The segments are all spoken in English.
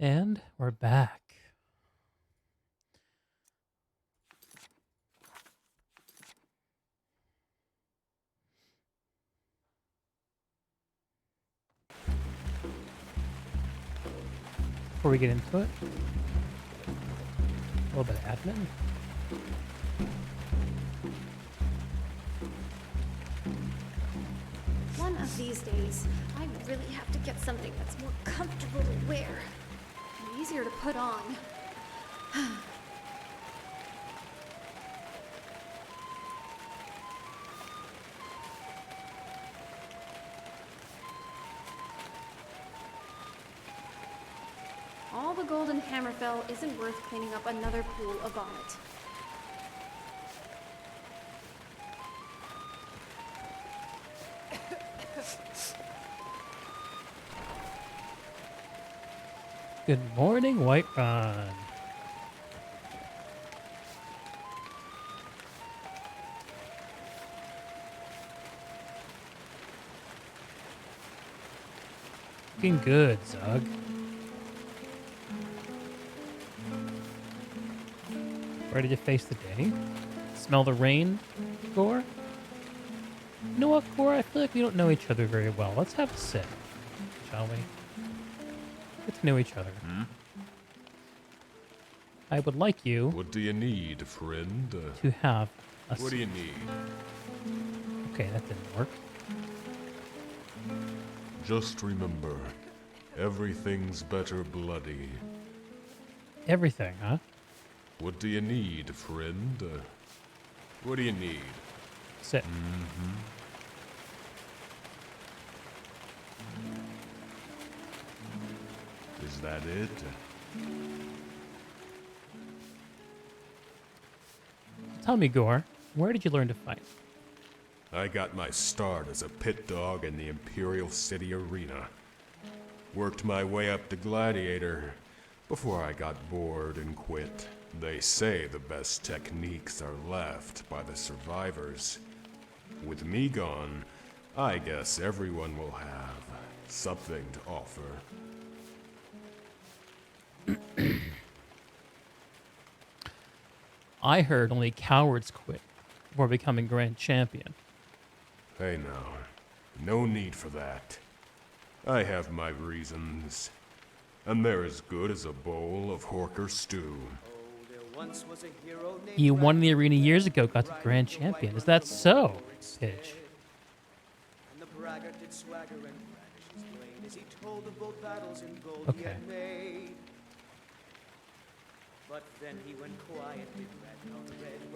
And we're back. Before we get into it, a little bit of admin. One of these days, I really have to get something that's more comfortable to wear and easier to put on. All the gold in Hammerfell isn't worth cleaning up another pool of vomit. Good morning, Whiterun. Looking good, Zug. Ready to face the day? Smell the rain, Gorr? You know what, Gorr? I feel like we don't know each other very well. Let's have a sit, shall we? Get to know each other. I would like you What do you need, friend? to have a What do you need? Okay, that didn't work. Just remember, everything's better bloody. Everything, huh? What do you need, friend? What do you need? Sit. Is that it? Tell me, Gorr, where did you learn to fight? I got my start as a pit dog in the Imperial City Arena. Worked my way up to Gladiator before I got bored and quit. They say the best techniques are left by the survivors. With me gone, I guess everyone will have something to offer. I heard only cowards quit before becoming grand champion. Hey now, no need for that. I have my reasons, and they're as good as a bowl of Horker stew. You won the arena years ago, got to grand champion. Is that so, Pidge? Okay.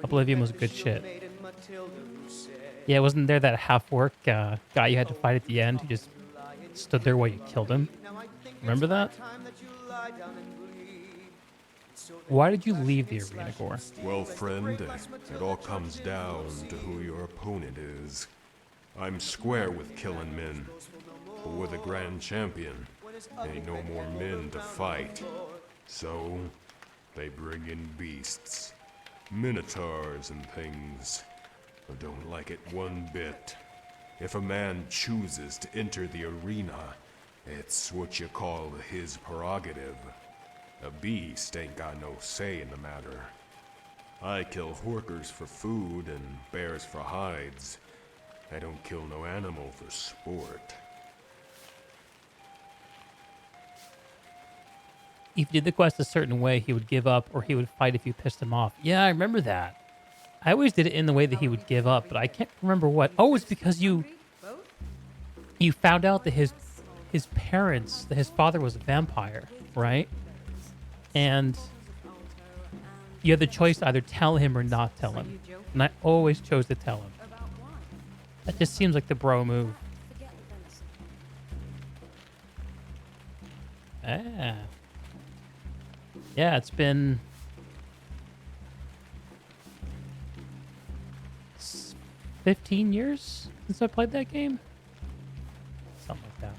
Oblivion was good shit. Yeah, wasn't there that half-orc guy you had to fight at the end who just stood there while you killed him? Remember that? Why did you leave the arena, Gorr? Well, friend, it all comes down to who your opponent is. I'm square with killing men, but with a grand champion, ain't no more men to fight. So, they bring in beasts, minotaurs and things. I don't like it one bit. If a man chooses to enter the arena, it's what you call his prerogative. A beast ain't got no say in the matter. I kill horkers for food and bears for hides. I don't kill no animal for sport. If you did the quest a certain way, he would give up or he would fight if you pissed him off. Yeah, I remember that. I always did it in the way that he would give up, but I can't remember what. Oh, it's because you found out that his parents, that his father was a vampire, right? And you had the choice to either tell him or not tell him. And I always chose to tell him. That just seems like the bro move. Ah. Yeah, it's been 15 years since I played that game. Something like that.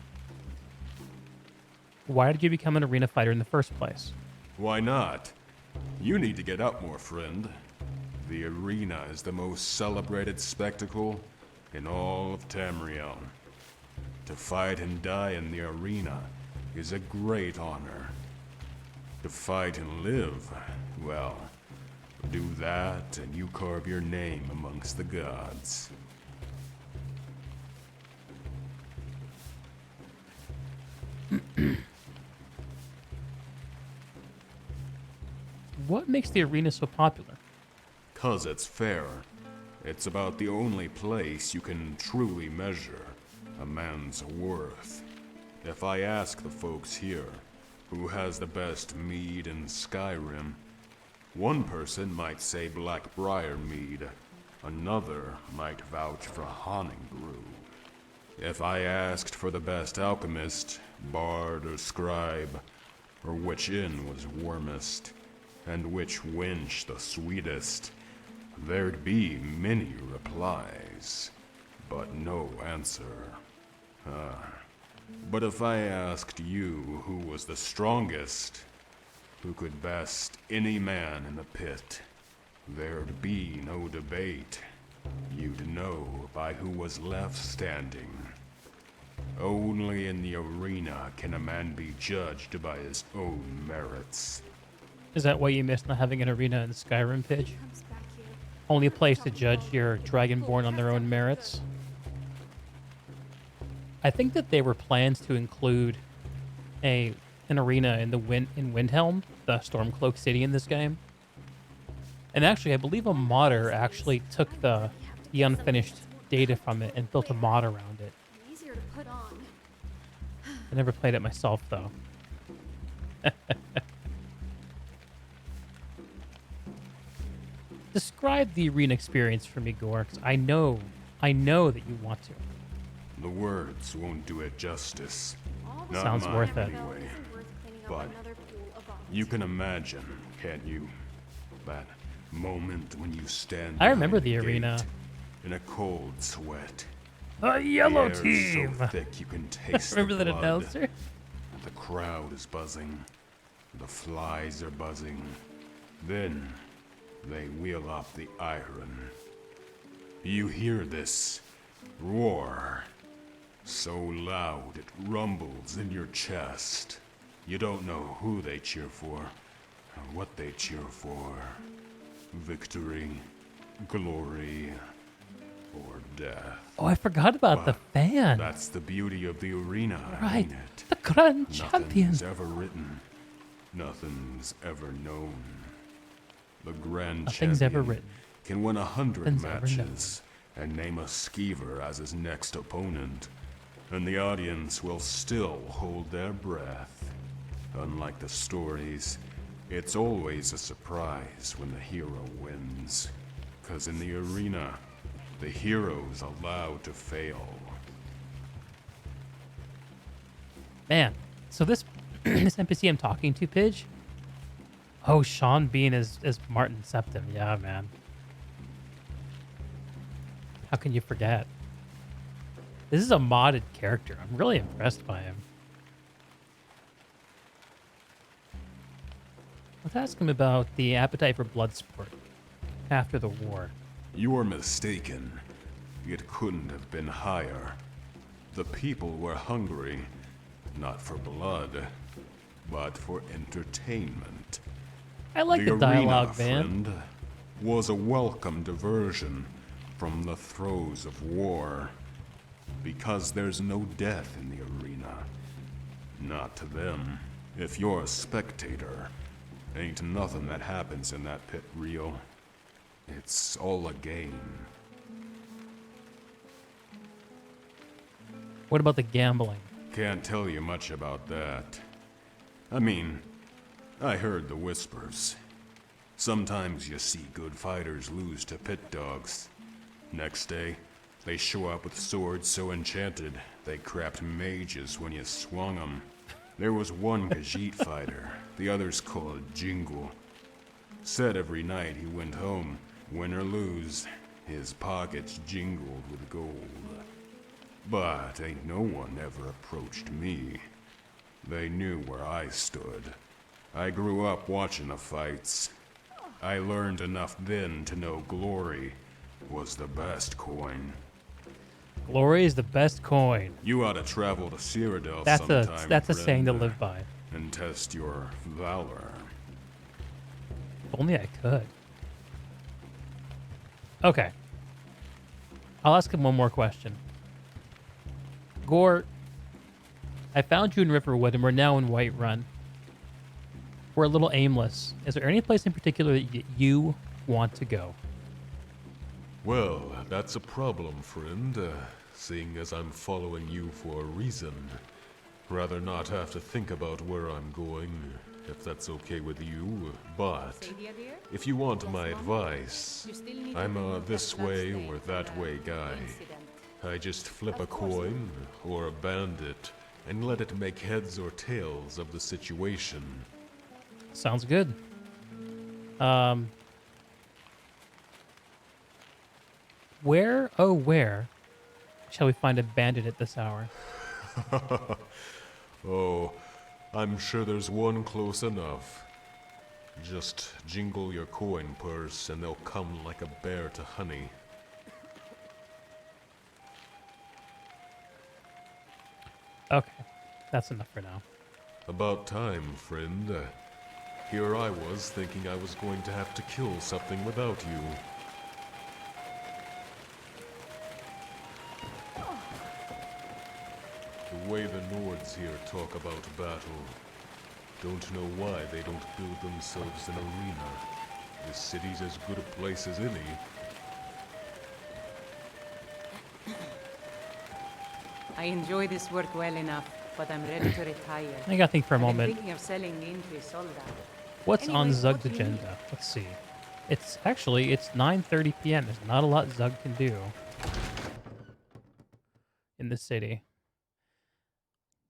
Why did you become an arena fighter in the first place? Why not? You need to get up more, friend. The arena is the most celebrated spectacle in all of Tamriel. To fight and die in the arena is a great honor. To fight and live, well, do that and you carve your name amongst the gods. What makes the arena so popular? 'Cause it's fair. It's about the only place you can truly measure a man's worth. If I ask the folks here, who has the best mead in Skyrim, one person might say Blackbriar mead, another might vouch for Honningbrew. If I asked for the best alchemist, bard or scribe, or which inn was warmest, and which wench the sweetest, there'd be many replies, but no answer. But if I asked you who was the strongest, who could best any man in the pit, there'd be no debate. You'd know by who was left standing. Only in the arena can a man be judged by his own merits. Is that why you miss not having an arena in Skyrim, Pidge? Comes back here. Only a place to judge your Dragonborn on their own merits? I think that there were plans to include an arena in Windhelm, the Stormcloak city in this game. And actually, I believe a modder actually took the unfinished data from it and built a mod around it. Easier to put on. I never played it myself, though. Describe the arena experience for me, Gorr, 'cause I know that you want to. The words won't do it justice. All the Not Sounds mine, worth it. info anyway. isn't worth cleaning up But another pool of vomit. You can imagine, can't you? That moment when you stand I remember behind the gate arena. in a cold sweat. A yellow The air's team! so thick you can taste Remember the that blood. announcer? The crowd is buzzing. The flies are buzzing. Then they wheel up the iron. You hear this roar. So loud it rumbles in your chest. You don't know who they cheer for, or what they cheer for. Victory, glory, or death. Oh, I forgot about the fan. That's the beauty of the arena, Right. ain't it? The Grand Champion. Nothing's ever written. Nothing's ever known. The Grand Nothing's ever Champion written. can win 100 Nothing's ever known. matches and name a skeever as his next opponent, and the audience will still hold their breath. Unlike the stories, it's always a surprise when the hero wins. 'Cause in the arena, the hero's allowed to fail. Man, so this this NPC I'm talking to, Pidge? Oh, Sean Bean is Martin Septim. Yeah, man. How can you forget? This is a modded character. I'm really impressed by him. Let's ask him about the appetite for blood sport after the war. You're mistaken. It couldn't have been higher. The people were hungry, not for blood, but for entertainment. I like the dialogue, man. friend, was a welcome diversion from the throes of war, because there's no death in the arena. Not to them. If you're a spectator, ain't nothing that happens in that pit real. It's all a game. What about the gambling? Can't tell you much about that. I mean, I heard the whispers. Sometimes you see good fighters lose to pit dogs. Next day, they show up with swords so enchanted they crapped mages when you swung 'em. There was one Khajiit fighter, the others called Jingle. Said every night he went home, win or lose, his pockets jingled with gold. But ain't no one ever approached me. They knew where I stood. I grew up watching the fights. I learned enough then to know glory was the best coin. Glory is the best coin. You ought to travel to Cyrodiil That's sometime, a saying to friend, live by. and test your valor. only I could. Okay. I'll ask him one more question. Gorr, I found you in Riverwood, and we're now in Whiterun. We're a little aimless. Is there any place in particular that you want to go? Well, that's a problem, friend, seeing as I'm following you for a reason. Rather not have to think about where I'm going, if that's okay with you. But if you want my advice, I'm a this way or that way guy. I just flip a coin or a bandit and let it make heads or tails of the situation. Sounds good. Where, oh where, shall we find a bandit at this hour? Oh, I'm sure there's one close enough. Just jingle your coin purse and they'll come like a bear to honey. Okay, that's enough for now. About time, friend. Here I was thinking I was going to have to kill something without you. The way the Nords here talk about battle. Don't know why they don't build themselves an arena. This city's as good a place as any. I enjoy this work well enough, but I'm ready to retire. I gotta think for a I've been moment. thinking of selling the entry sold out. What's on Anyway, Zug's what do you need? agenda? Let's see. It's 9:30 p.m. There's not a lot Zug can do in the city.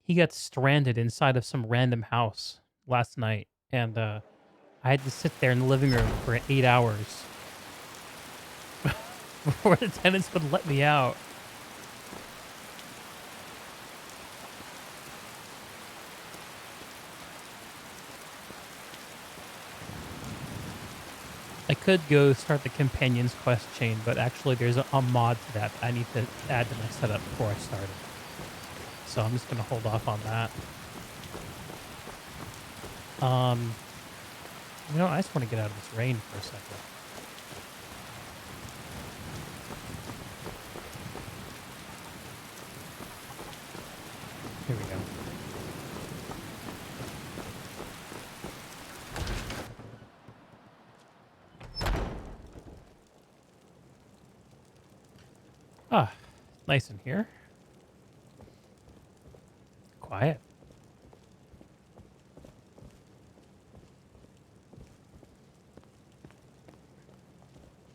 He got stranded inside of some random house last night, and I had to sit there in the living room for 8 hours before the tenants would let me out. I could go start the Companion's quest chain, but actually there's a mod to that I need to add to my setup before I start it. So I'm just going to hold off on that. You know, I just want to get out of this rain for a second. Here we go. Ah, nice in here. Quiet.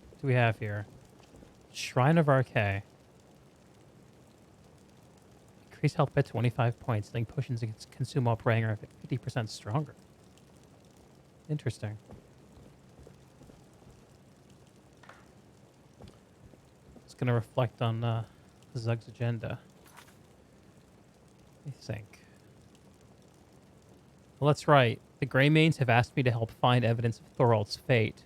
What do we have here? Shrine of Arcade. Increase health by 25 points. Link potions consume while praying are 50% stronger. Interesting. It's going to reflect on Zug's agenda. Let me think. Well, that's right. The Greymanes have asked me to help find evidence of Thorald's fate.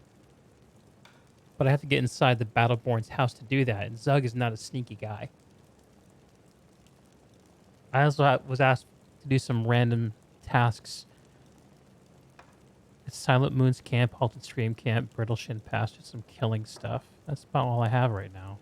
But I have to get inside the Battleborn's house to do that, and Zug is not a sneaky guy. I also was asked to do some random tasks. It's Silent Moon's camp, Halted Stream camp, Brittleshin Pass, just some killing stuff. That's about all I have right now.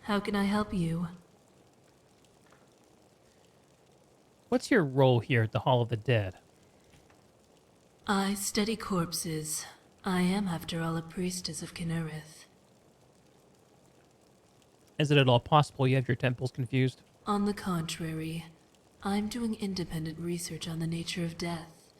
How can I help you? What's your role here at the Hall of the Dead? I study corpses. I am, after all, a priestess of Kinnereth. Is it at all possible you have your temples confused? On the contrary, I'm doing independent research on the nature of death.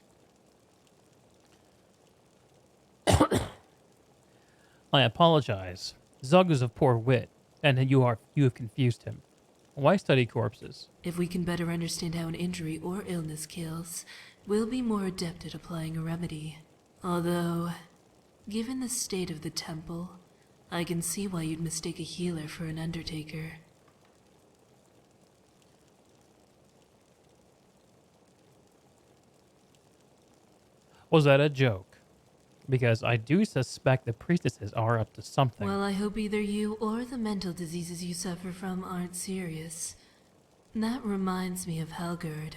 I apologize. Zug is of poor wit, and you have confused him. Why study corpses? If we can better understand how an injury or illness kills, we'll be more adept at applying a remedy. Although, given the state of the temple, I can see why you'd mistake a healer for an undertaker. Was that a joke? Because I do suspect the priestesses are up to something. Well, I hope either you or the mental diseases you suffer from aren't serious. That reminds me of Helgerd.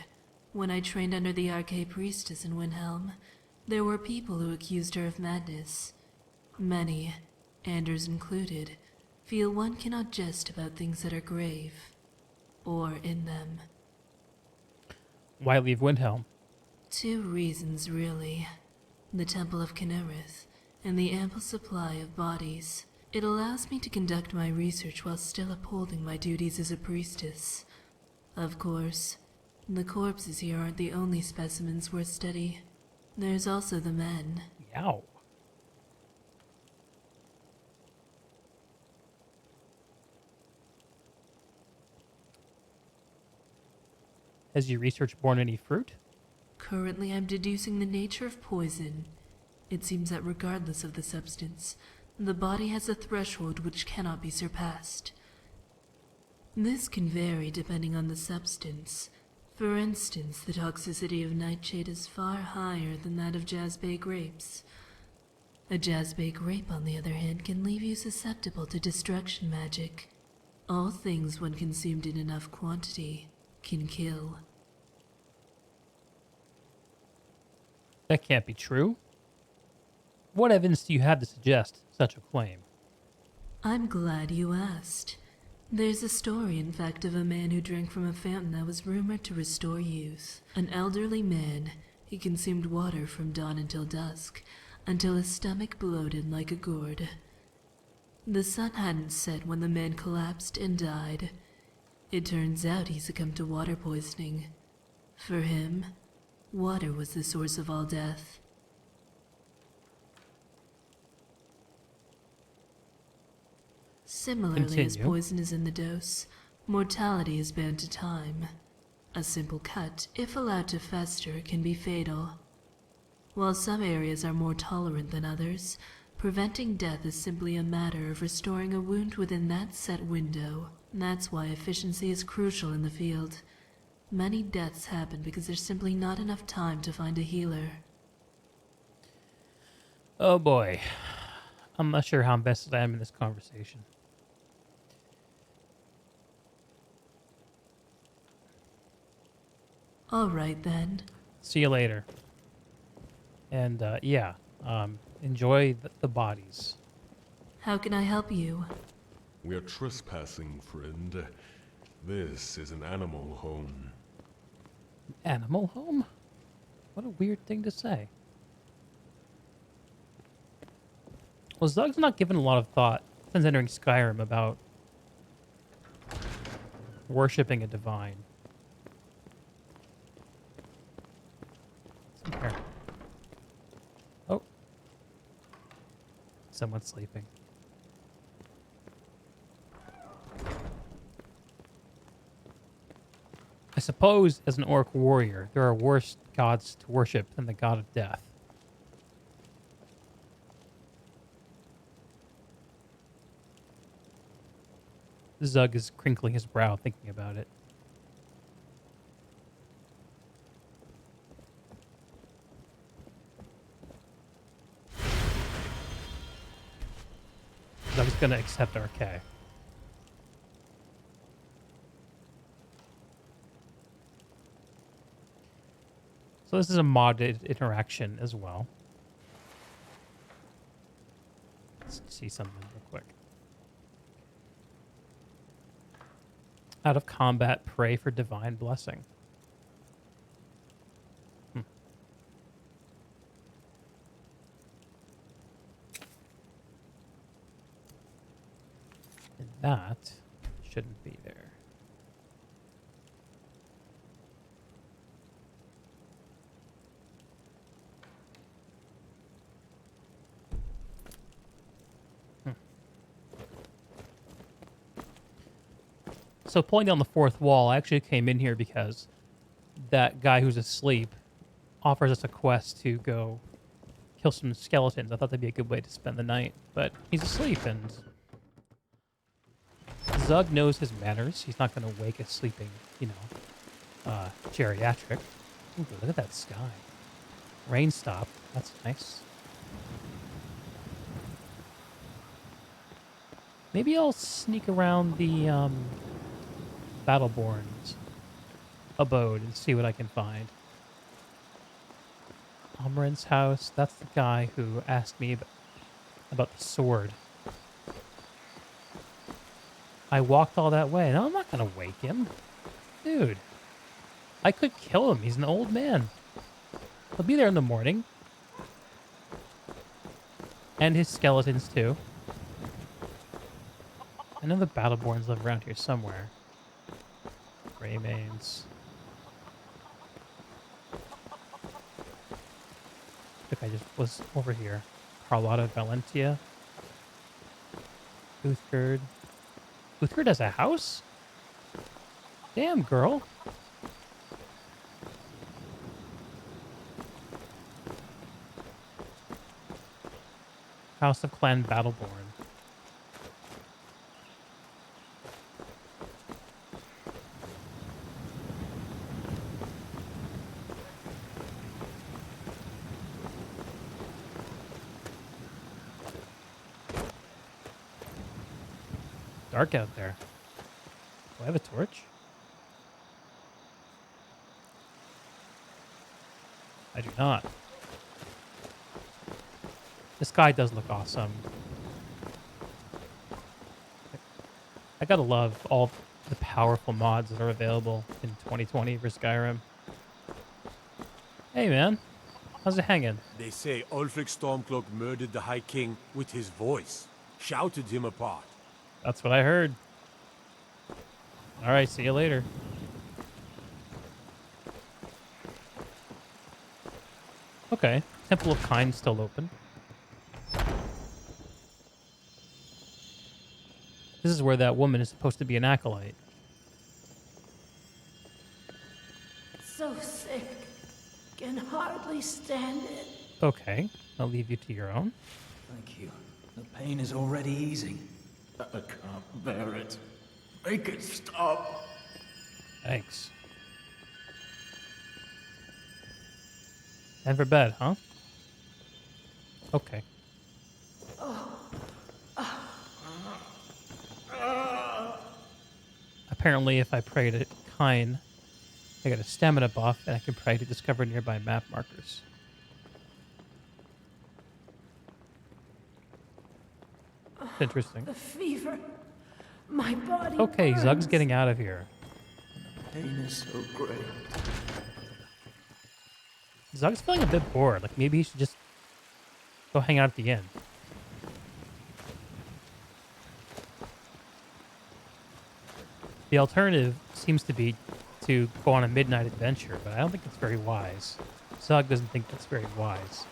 When I trained under the Arcade priestess in Windhelm, there were people who accused her of madness. Many, Anders included, feel one cannot jest about things that are grave, or in them. Why leave Windhelm? 2 reasons, really. The Temple of Kinnereth, and the ample supply of bodies. It allows me to conduct my research while still upholding my duties as a priestess. Of course, the corpses here aren't the only specimens worth study. There's also the men. Yow. Has your research borne any fruit? Currently, I'm deducing the nature of poison. It seems that regardless of the substance, the body has a threshold which cannot be surpassed. This can vary depending on the substance. For instance, the toxicity of nightshade is far higher than that of jazzbay grapes. A jazzbay grape, on the other hand, can leave you susceptible to destruction magic. All things, when consumed in enough quantity, can kill. That can't be true. What evidence do you have to suggest such a claim? I'm glad you asked. There's a story, in fact, of a man who drank from a fountain that was rumored to restore youth. An elderly man, he consumed water from dawn until dusk, until his stomach bloated like a gourd. The sun hadn't set when the man collapsed and died. It turns out he succumbed to water poisoning. For him, water was the source of all death. Similarly, as Continue. poison is in the dose, mortality is bound to time. A simple cut, if allowed to fester, can be fatal. While some areas are more tolerant than others, preventing death is simply a matter of restoring a wound within that set window. That's why efficiency is crucial in the field. Many deaths happen because there's simply not enough time to find a healer. Oh boy. I'm not sure how invested I am in this conversation. All right then. See you later. And yeah, enjoy the bodies. How can I help you? We are trespassing, friend. This is an animal home. Animal home? What a weird thing to say. Well, Zug's not given a lot of thought since entering Skyrim about worshipping a divine. What's in here? Oh. Someone's sleeping. I suppose, as an orc warrior, there are worse gods to worship than the god of death. Zug is crinkling his brow, thinking about it. Zug's gonna accept RK. So this is a modded interaction as well. Let's see something real quick. Out of combat, pray for divine blessing. And that shouldn't be there. So pulling down the fourth wall, I actually came in here because that guy who's asleep offers us a quest to go kill some skeletons. I thought that'd be a good way to spend the night, but he's asleep, and Zug knows his manners. He's not going to wake a sleeping, geriatric. Ooh, look at that sky. Rain stopped. That's nice. Maybe I'll sneak around the Battleborn's abode and see what I can find. Omrin's house. That's the guy who asked me about the sword. I walked all that way. No, I'm not going to wake him. Dude. I could kill him. He's an old man. He'll be there in the morning. And his skeletons, too. I know the Battleborns live around here somewhere. Remains. Look, I just was over here. Carlotta Valentia. Uthgerd. Uthgerd has a house? Damn, girl. House of Clan Battleborn. Dark out there. Do I have a torch? I do not. This guy does look awesome. I gotta love all the powerful mods that are available in 2020 for Skyrim. Hey man, how's it hanging? They say Ulfric Stormcloak murdered the High King with his voice, shouted him apart. That's what I heard. Alright, see you later. Okay, Temple of Kind still open. This is where that woman is supposed to be an acolyte. So sick. Can hardly stand it. Okay, I'll leave you to your own. Thank you. The pain is already easing. I can't bear it. Make it stop. Thanks. And for bed, huh? Okay. Apparently, if I pray to Kine, I get a stamina buff, and I can pray to discover nearby map markers. It's interesting. The fever. My body. Okay, burns. Zug's getting out of here. Pain is so great. Zug's feeling a bit bored. Like, maybe he should just go hang out at the inn. The alternative seems to be to go on a midnight adventure, but I don't think it's very wise. Zug doesn't think that's very wise.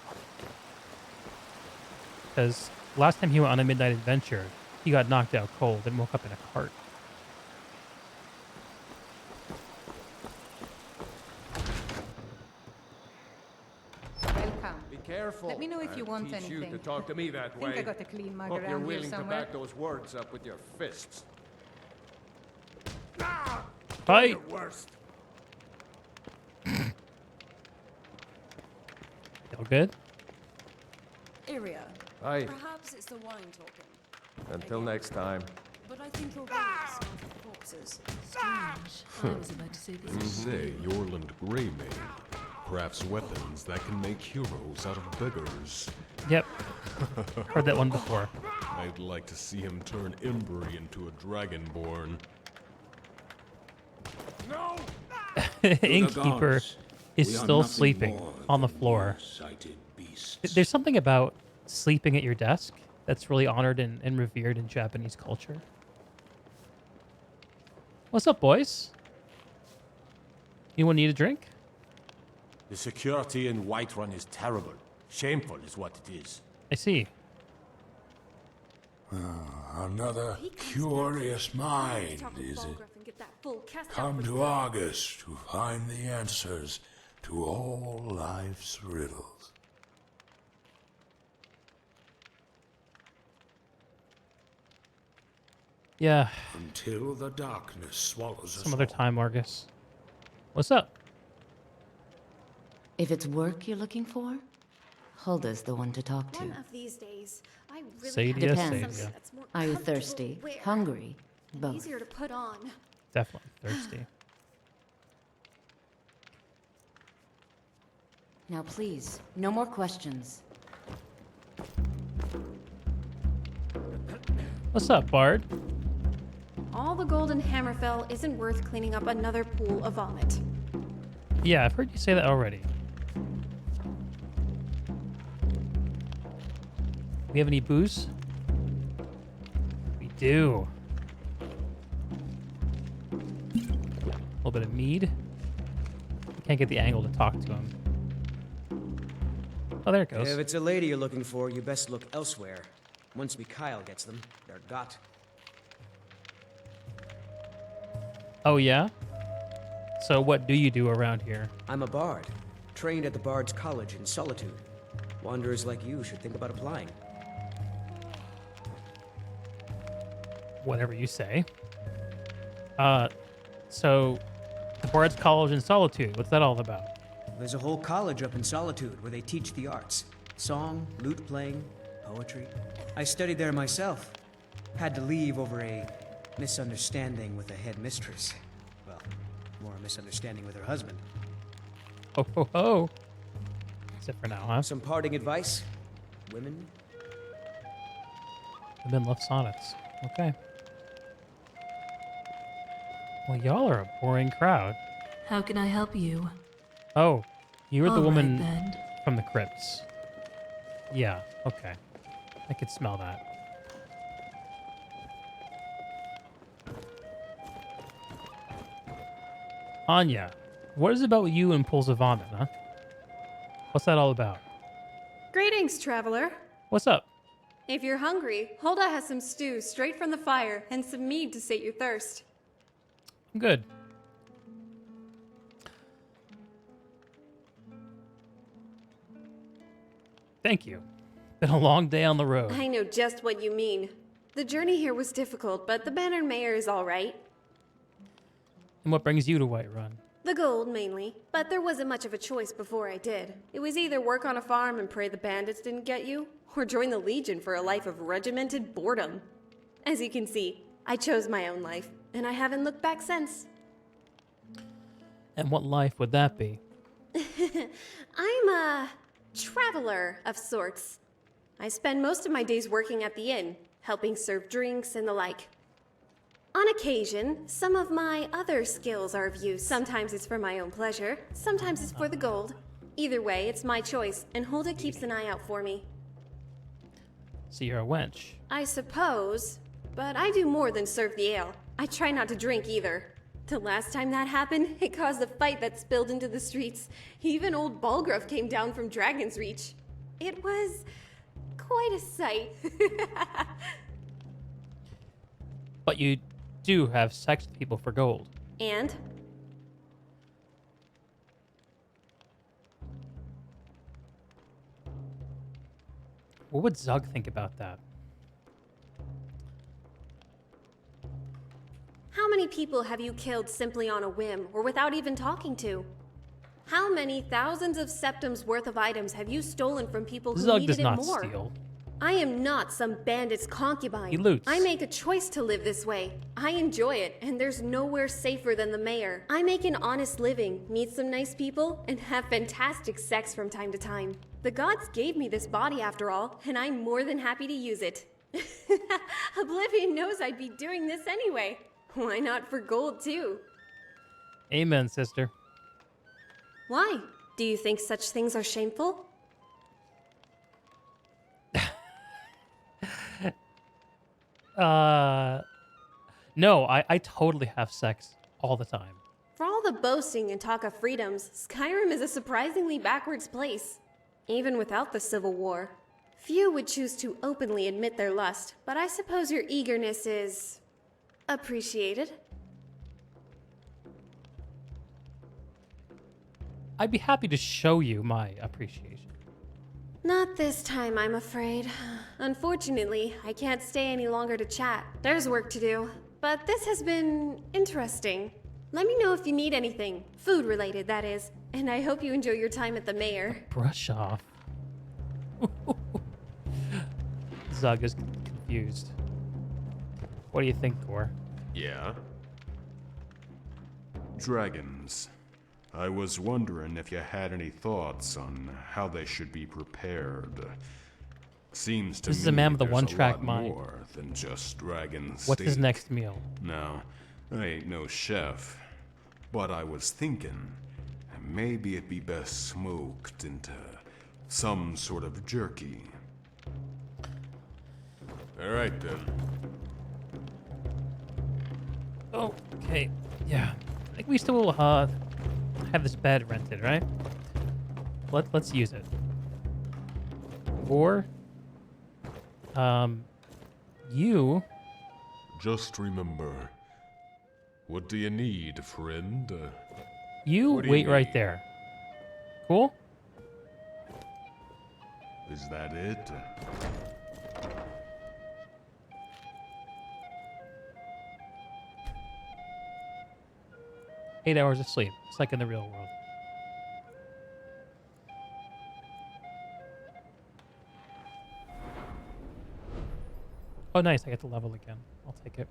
Because last time he went on a midnight adventure, he got knocked out cold and woke up in a cart. Welcome. Be careful. Let me know if you I'll want teach anything. you to talk to me that I think way. I got a clean mug Hope you're around here willing to somewhere. back those words up with your fists. Fight! You're worst. Feel good? Iria, Aye. perhaps it's the wine talking. Until next time. But I think you're right, smell of corpses. Strange. I was about to say this. And say, Yorland Greymane crafts weapons that can make heroes out of beggars. Yep. Heard that one before. I'd like to see him turn Embry into a dragonborn. No! Innkeeper is still sleeping on the floor. There's something about sleeping at your desk that's really honored and revered in Japanese culture. What's up, boys? Anyone need a drink? The security in Whiterun is terrible. Shameful is what it is. I see. Another curious mind, is it? Come to Argus to find the answers to all life's riddles. Yeah, Until the darkness swallows us some other all. time, Argus. What's up? If it's work you're looking for, Hulda's the one to talk to. One of these days, I really Sadia, have to get Depends. something that's more Are you comfortable to thirsty? wear Hungry? and Both. easier to put on. Definitely thirsty. Now please, no more questions. What's up, Bard? All the gold in Hammerfell isn't worth cleaning up another pool of vomit. Yeah, I've heard you say that already. We have any booze? We do. A little bit of mead. I can't get the angle to talk to him. Oh, there it goes. If it's a lady you're looking for, you best look elsewhere. Once Mikhail gets them, they're got. Oh, yeah? So what do you do around here? I'm a bard, trained at the Bard's College in Solitude. Wanderers like you should think about applying. Whatever you say. So the Bard's College in Solitude, what's that all about? There's a whole college up in Solitude where they teach the arts. Song, lute playing, poetry. I studied there myself. Had to leave over a misunderstanding with the head mistress. Well, more a misunderstanding with her husband. Ho, ho, ho. That's it for now, huh? Some parting advice? Women? Women love sonnets. Okay. Well, y'all are a boring crowd. How can I help you? Oh, you were the All right, woman then. from the crypts. Yeah, okay. I could smell that. Anya, what is it about you and pools of vomit, huh? What's that all about? Greetings, traveler. What's up? If you're hungry, Hulda has some stew straight from the fire and some mead to sate your thirst. I'm good. Thank you. Been a long day on the road. I know just what you mean. The journey here was difficult, but the Banner Mayor is all right. And what brings you to Whiterun? The gold, mainly. But there wasn't much of a choice before I did. It was either work on a farm and pray the bandits didn't get you, or join the Legion for a life of regimented boredom. As you can see, I chose my own life, and I haven't looked back since. And what life would that be? I'm a traveler of sorts. I spend most of my days working at the inn, helping serve drinks and the like. On occasion, some of my other skills are of use. Sometimes it's for my own pleasure, sometimes it's for the gold. Either way, it's my choice, and Hulda keeps an eye out for me. So you're a wench. I suppose, but I do more than serve the ale. I try not to drink either. The last time that happened, it caused a fight that spilled into the streets. Even old Balgruff came down from Dragon's Reach. It was quite a sight. But you do have sex with people for gold. And? What would Zug think about that? How many people have you killed simply on a whim, or without even talking to? How many thousands of septums worth of items have you stolen from people who Zug needed does it not more? steal. I am not some bandit's concubine. He loots. I make a choice to live this way. I enjoy it, and there's nowhere safer than the mayor. I make an honest living, meet some nice people, and have fantastic sex from time to time. The gods gave me this body after all, and I'm more than happy to use it. Oblivion knows I'd be doing this anyway. Why not for gold, too? Amen, sister. Why? Do you think such things are shameful? No, I totally have sex all the time. For all the boasting and talk of freedoms, Skyrim is a surprisingly backwards place. Even without the Civil War. Few would choose to openly admit their lust, but I suppose your eagerness is appreciated. I'd be happy to show you my appreciation. Not this time, I'm afraid. Unfortunately, I can't stay any longer to chat. There's work to do. But this has been interesting. Let me know if you need anything. Food related, that is. And I hope you enjoy your time at the mayor. Brush off. Zug is confused. What do you think, Gorr? Yeah? Dragons. I was wondering if you had any thoughts on how they should be prepared. Seems to This me is a man with a there's one-track lot mind. more than just dragon What's his steak. next meal? Now, I ain't no chef, but I was thinking maybe it'd be best smoked into some sort of jerky. All right then. Okay. Yeah. I think we still have this bed rented, right? Let's use it. Gorr, you Just remember, what do you need, friend? you What do you wait right need? there. Cool? Is that it? 8 hours of sleep. It's like in the real world. Oh, nice. I get to level again. I'll take it.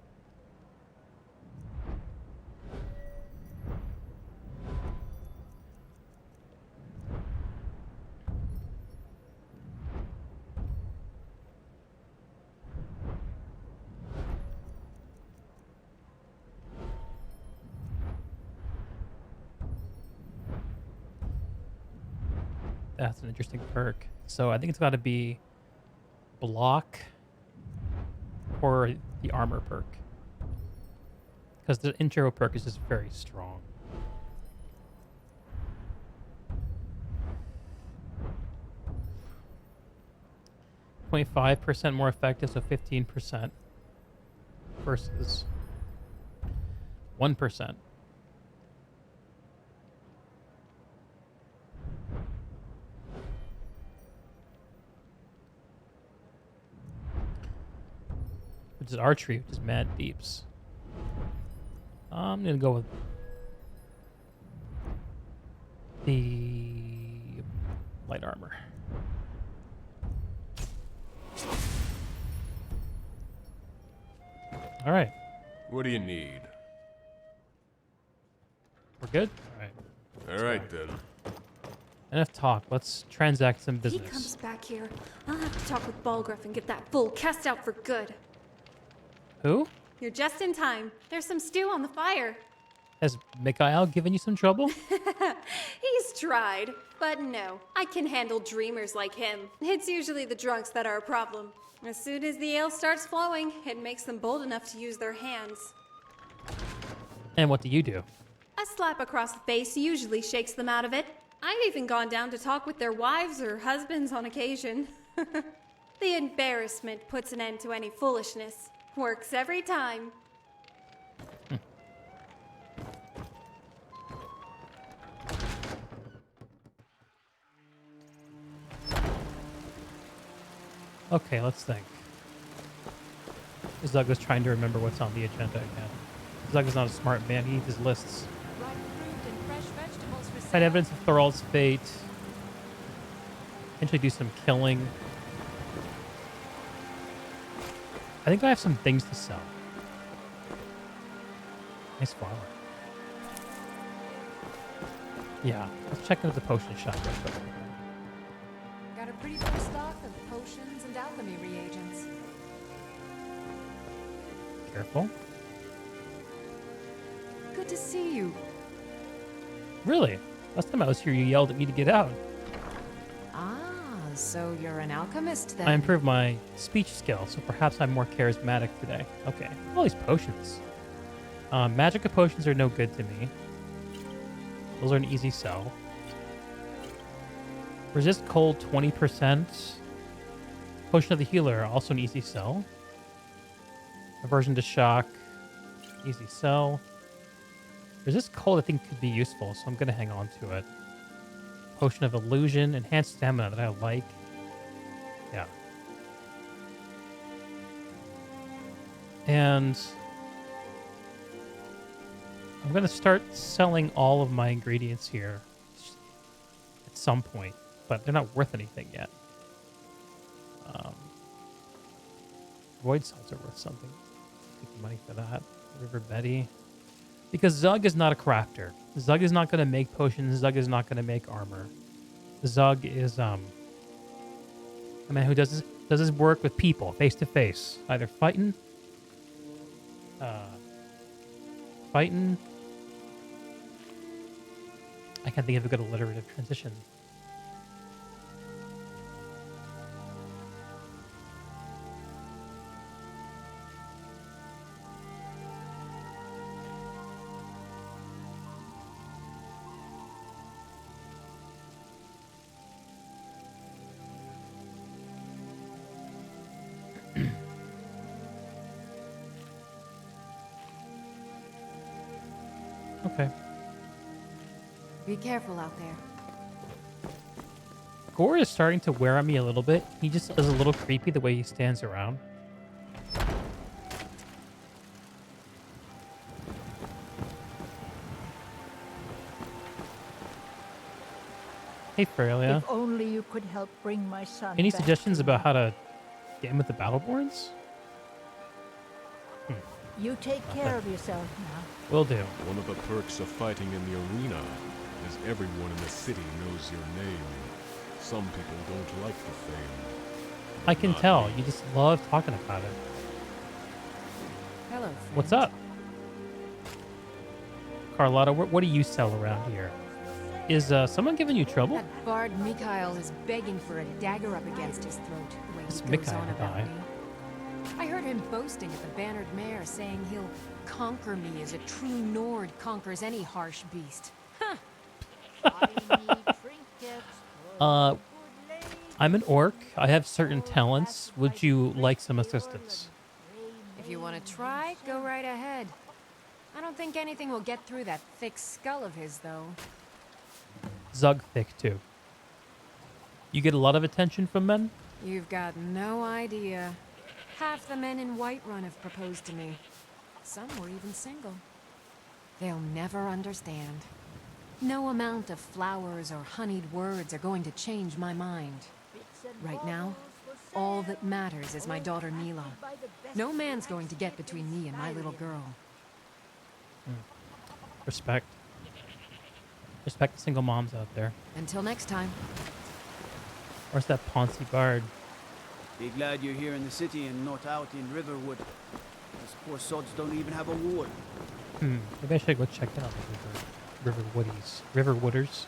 That's an interesting perk. So I think it's got to be block or the armor perk. Because the intro perk is just very strong. .5% more effective, so 15% versus 1%. Which is archery, which is mad deeps. I'm gonna go with the light armor. All right, What do you need? we're good. All right, All right then. enough talk. Let's transact some He business. comes back here. I'll have to talk with Balgruff and get that fool cast out for good. Who? You're just in time. There's some stew on the fire. Has Mikhail given you some trouble? He's tried, but no. I can handle dreamers like him. It's usually the drunks that are a problem. As soon as the ale starts flowing, it makes them bold enough to use their hands. And what do you do? A slap across the face usually shakes them out of it. I've even gone down to talk with their wives or husbands on occasion. The embarrassment puts an end to any foolishness. Works every time. Okay, let's think. Zug was trying to remember what's on the agenda again. Zug is not a smart man. He needs his lists. Find evidence of Thorald's fate. Potentially do some killing. I think I have some things to sell. Nice flower. Yeah, let's check into the potion shop real quick. Got a pretty full stock of potions and alchemy reagents. Careful. Good to see you. Really? Last time I was here, you yelled at me to get out. Ah, so you're an alchemist then? I improved my speech skill, so perhaps I'm more charismatic today. Okay. All these potions. Magica potions are no good to me. Those are an easy sell. Resist cold 20%. Potion of the healer, also an easy sell. Aversion to shock, easy sell. Resist cold I think could be useful, so I'm going to hang on to it. Potion of illusion, enhanced stamina that I like. Yeah. And I'm going to start selling all of my ingredients here at some point, but they're not worth anything yet. Void salts are worth something. Take money for that. River Betty. Because Zug is not a crafter. Zug is not going to make potions. Zug is not going to make armor. Zug is a man who does his work with people, face to face, either fighting. I can't think of a good alliterative transition. Okay. Be careful out there. Gorr is starting to wear on me a little bit. He just is a little creepy the way he stands around. Hey, Freya. If only you could help bring my son Any back suggestions to about me. how to get in with the Battleborns? You take care of yourself now. Will do. One of the perks of fighting in the arena is everyone in the city knows your name. Some people don't like the fame. I can tell. You just love talking about it. Hello, friend. What's up? Carlotta, what do you sell around here? Is someone giving you trouble? That bard Mikhail is begging for a dagger up against his throat, the way This he goes Mikhail on about guy. me. I heard him boasting at the Bannered Mare, saying he'll conquer me as a true Nord conquers any harsh beast. I'm an orc. I have certain talents. Would you like some assistance? If you want to try, go right ahead. I don't think anything will get through that thick skull of his, though. Zug thick too. You get a lot of attention from men? You've got no idea. Half the men in Whiterun have proposed to me. Some were even single. They'll never understand. No amount of flowers or honeyed words are going to change my mind. Right now, all that matters is my daughter Mila. No man's going to get between me and my little girl. Respect. Respect the single moms out there. Until next time. Where's that Ponzi bard? Be glad you're here in the city and not out in Riverwood. Those poor sods don't even have a ward. Maybe I should go check out the Riverwooders.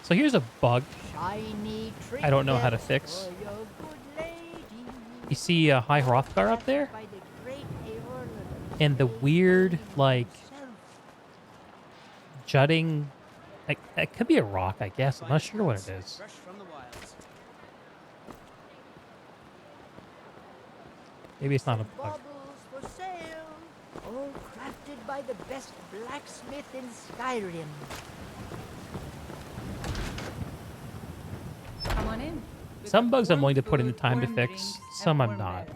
So here's a bug I don't know how to fix. You see High Hrothgar up there? And the weird, like, jutting... It could be a rock, I guess. I'm not sure what it is. Maybe it's not a bug. For sale, all crafted by the best blacksmith in Skyrim. Come on in. Some bugs I'm willing to put in the time to fix. Some I'm not.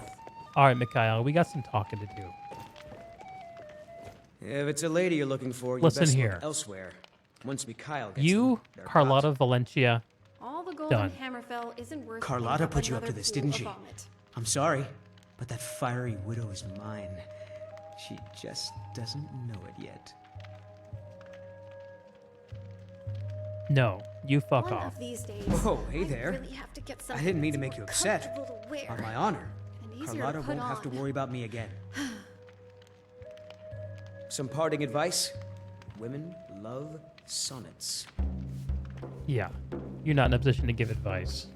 All right, Mikhail, we got some talking to do. If it's a lady you're looking for, you Listen best here. look elsewhere. Once Mikhail gets You, them, they're Carlotta Valencia, All the gold in done. Hammerfell isn't worth Carlotta paying put you up to another this, pool didn't of she? vomit. I'm sorry, but that fiery widow is mine. She just doesn't know it yet. No, you fuck One off. of these days, Whoa, hey I there. really have to get I didn't mean to something make you more upset. comfortable to wear On my honor, and easier to Carlotta put won't have to on. worry about me again. Some parting advice? Women love sonnets. Yeah, you're not in a position to give advice.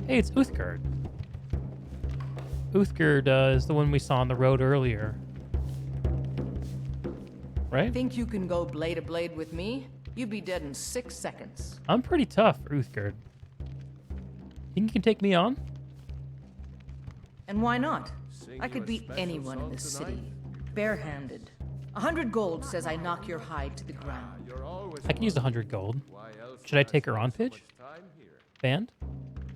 Hey, it's Uthgard. Uthgard is the one we saw on the road earlier. Right? Think you can go blade to blade with me? You'd be dead in 6 seconds. I'm pretty tough, Uthgard. Think you can take me on? And why not? I could beat anyone in this city. Barehanded. 100 gold says I knock your hide to the ground. I can use 100 gold. Should I take her on, Pidge? Band?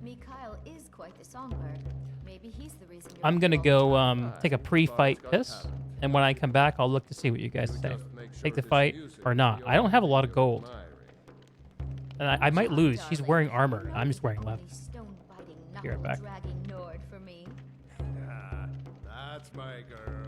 Mikhail is quite the songbird. Maybe he's the reason you're I'm gonna go take a pre-fight piss, and when I come back, I'll look to see what you guys say. Take the fight or not. I don't have a lot of gold. And I might lose. She's wearing armor. I'm just wearing leather. Stone-biting, Be right back. knuckle-dragging Nord for me. That's my girl.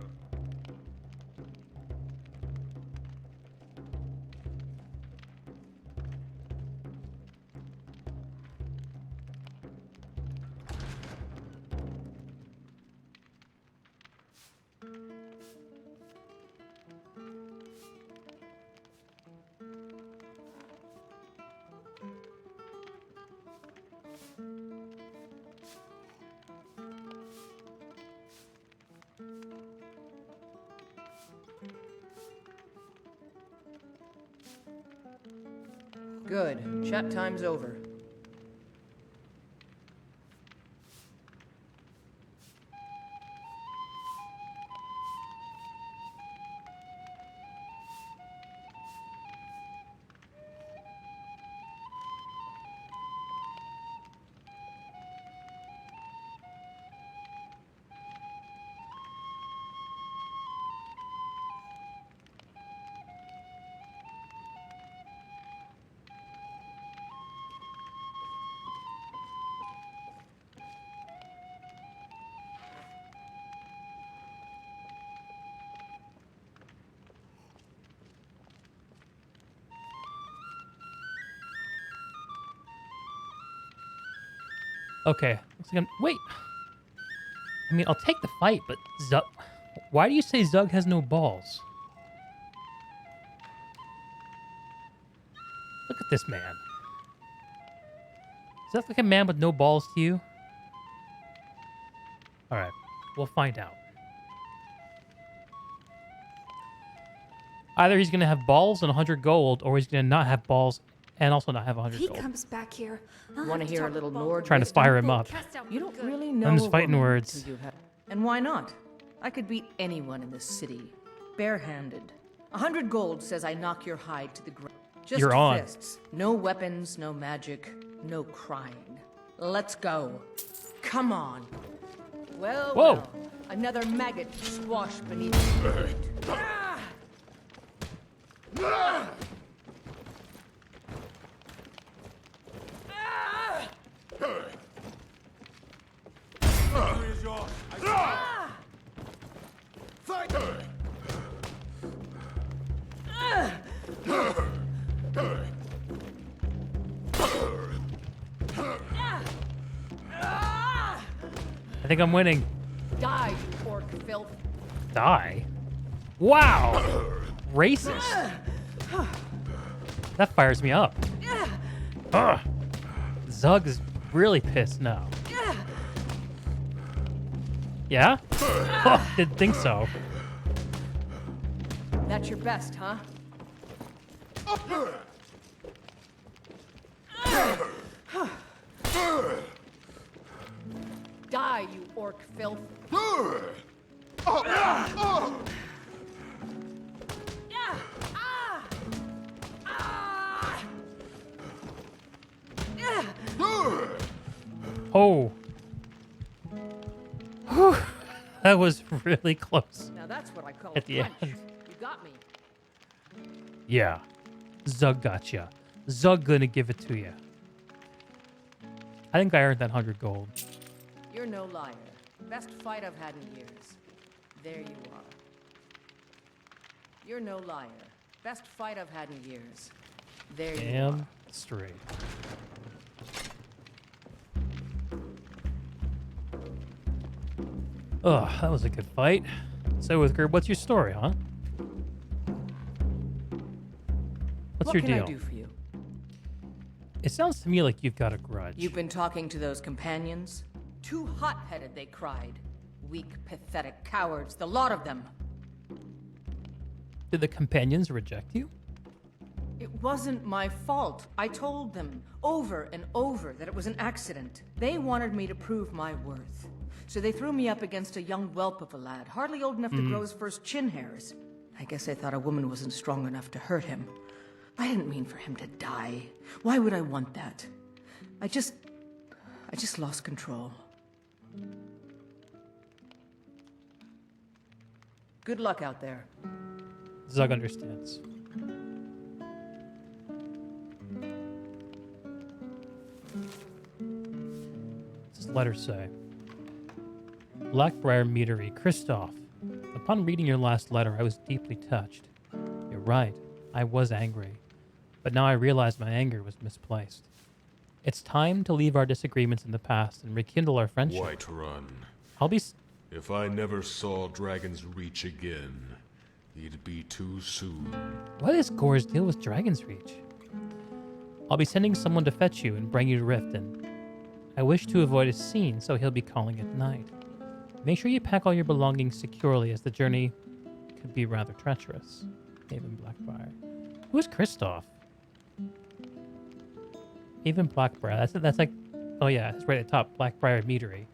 Good. Chat time's over. Okay. Wait. I mean, I'll take the fight, but Zug... Why do you say Zug has no balls? Look at this man. Does that look like a man with no balls to you? Alright. We'll find out. Either he's going to have balls and 100 gold, or he's going to not have balls and also not have 100 He gold. comes back here. Want to hear a little Nord? Trying to fire him up. You don't really know. I'm just a fighting woman words. till you have- And why not? I could beat anyone in this city, barehanded. 100 gold says I knock your hide to the ground. Just You're on. fists. No weapons, no magic, no crying. Let's go. Come on. Well, Whoa. well. Another maggot squashed beneath your feet. Ah! Ah! Fight! I think I'm winning. Die, you orc filth. Die? Wow! Racist. That fires me up. Ugh. Zug is really pissed now. Yeah? Oh, didn't think so. That's your best, huh? Die, you orc filth. Oh. Whew. That was really close. Now that's what I call At a the punch. end. You got me. Yeah. Zug got ya. Zug gonna give it to you. I think I earned that 100 gold. You're no liar. Best fight I've had in years. There you are. You're no liar. Best fight I've had in years. There you are. Damn straight. Ugh, that was a good fight. So, with Gorr, what's your story, huh? What's What your can deal? I do for you? It sounds to me like you've got a grudge. You've been talking to those companions? Too hot-headed, they cried. Weak, pathetic cowards, the lot of them. Did the companions reject you? It wasn't my fault. I told them over and over that it was an accident. They wanted me to prove my worth. So they threw me up against a young whelp of a lad, hardly old enough to grow his first chin hairs. I guess they thought a woman wasn't strong enough to hurt him. I didn't mean for him to die. Why would I want that? I just lost control. Good luck out there. Zug understands. What's this letter say? Blackbriar Meadery, Kristoff. Upon reading your last letter, I was deeply touched. You're right, I was angry. But now I realize my anger was misplaced. It's time to leave our disagreements in the past and rekindle our friendship. Whiterun. I'll be... If I never saw Dragon's Reach again, it'd be too soon. What is Gorr's deal with Dragon's Reach? I'll be sending someone to fetch you and bring you to Riften. I wish to avoid a scene, so he'll be calling at night. Make sure you pack all your belongings securely, as the journey could be rather treacherous. Haven Blackbriar. Who's Kristoff? Haven Blackbriar. That's like... Oh yeah, it's right at the top. Blackbriar Meadery.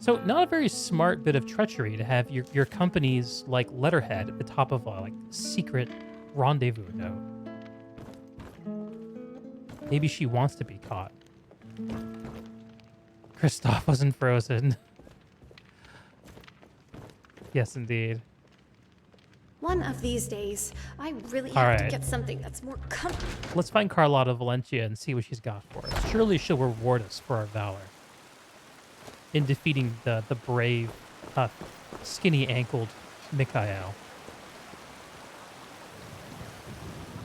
So, not a very smart bit of treachery to have your company's, like, letterhead at the top of a, like, secret rendezvous note. Maybe she wants to be caught. Kristoff wasn't frozen. Yes, indeed. One of these days, I really All have to right. get something that's more comfortable. Let's find Carlotta Valencia and see what she's got for us. Surely she'll reward us for our valor in defeating the brave, skinny-ankled Mikhail.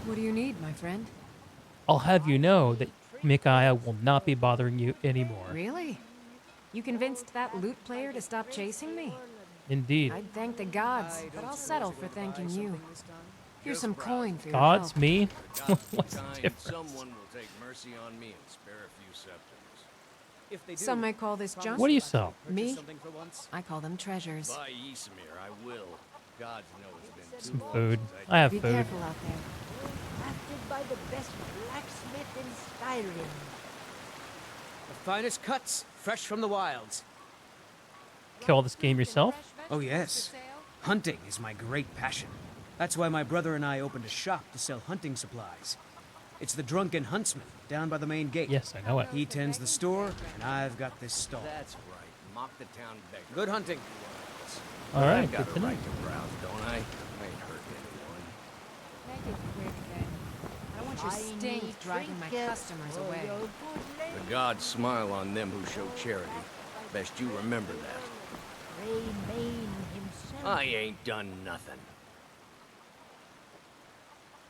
What do you need, my friend? I'll have you know that Mikhail will not be bothering you anymore. Really? You convinced that lute player to stop chasing me? Indeed. I'd thank the gods, but I'll settle for thanking you. Here's some coin for your Gods? help. Me? What's the difference? Someone will take mercy on me and spare a few septims. Some may call this junk. What do you sell? Me? I call them treasures. By Esamir, I will. Gods know it's Some been too long food. since I have Be food. careful out there. Crafted by the best blacksmith in Skyrim. The finest cuts, fresh from the wilds. Kill this game yourself? Oh, yes. Hunting is my great passion. That's why my brother and I opened a shop to sell hunting supplies. It's the Drunken Huntsman down by the main gate. Yes, I know it. He tends the store, and I've got this stall. That's right. Mock the town beggar. Good hunting. All right, I got good a to know. right to browse, don't I? I ain't hurt anyone. Make it quick, then. I don't want your stink driving my customers away. The gods smile on them who show charity. Best you remember that. I ain't done nothing.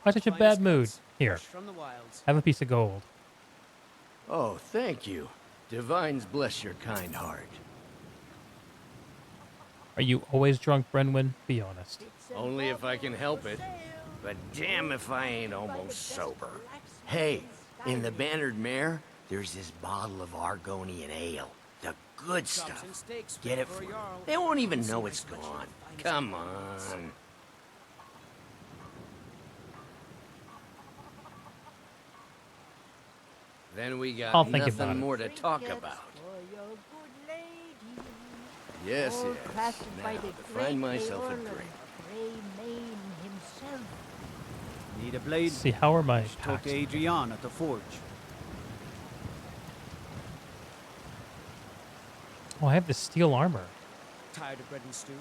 Why such a bad mood? Here, From the wilds. have a piece of gold. Oh, thank you. Divines bless your kind heart. Are you always drunk, Brenwyn? Be honest. Only if I can help it. But damn if I ain't almost sober. Hey, in the Bannered Mare, there's this bottle of Argonian ale. The good stuff. Get it for them. They won't even know it's gone. Come on. Then we got I'll think about nothing it. more to talk about. Yes, yes. Now, to find myself a drink. Need a blade? See, how are my Talk packs? to Adrian at the forge. Oh, I have the steel armor, Tired of bread and stew?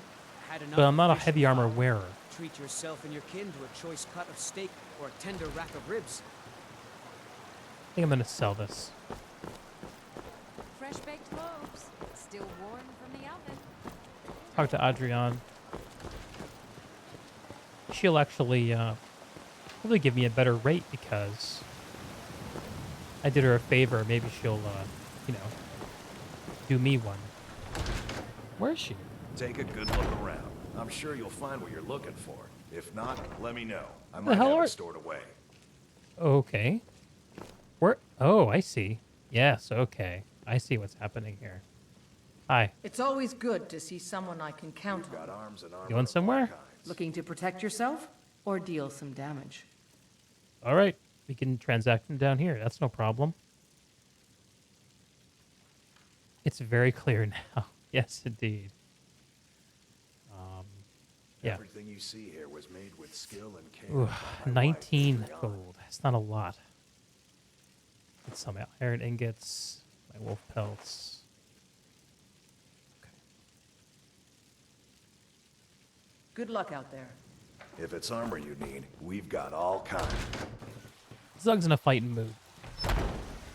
Had enough but I'm not a of fish heavy and armor fowl? wearer. Treat yourself and your kin to a choice cut of steak or a tender rack of ribs. I think I'm gonna sell this. Fresh baked loaves, still warm from the oven. Talk to Adrian. She'll actually probably give me a better rate because I did her a favor. Maybe she'll, you know, do me one. Where is she? Take a good look around. I'm sure you'll find what you're looking for. If not, let me know. I The might hell have are- it stored away. Okay. Where? Oh, I see. Yes, okay. I see what's happening here. Hi. It's always good to see someone I can count on. Arms and armor. Going somewhere? Looking to protect yourself or deal some damage? All right. We can transact them down here. That's no problem. It's very clear now. Yes, indeed. Yeah. Everything you see here was made with skill and care. Ooh, by my wife, 19 Adriana. gold. That's not a lot. Get some iron ingots, my wolf pelts. Good luck out there. If it's armor you need, we've got all kinds. Zug's in a fighting mood.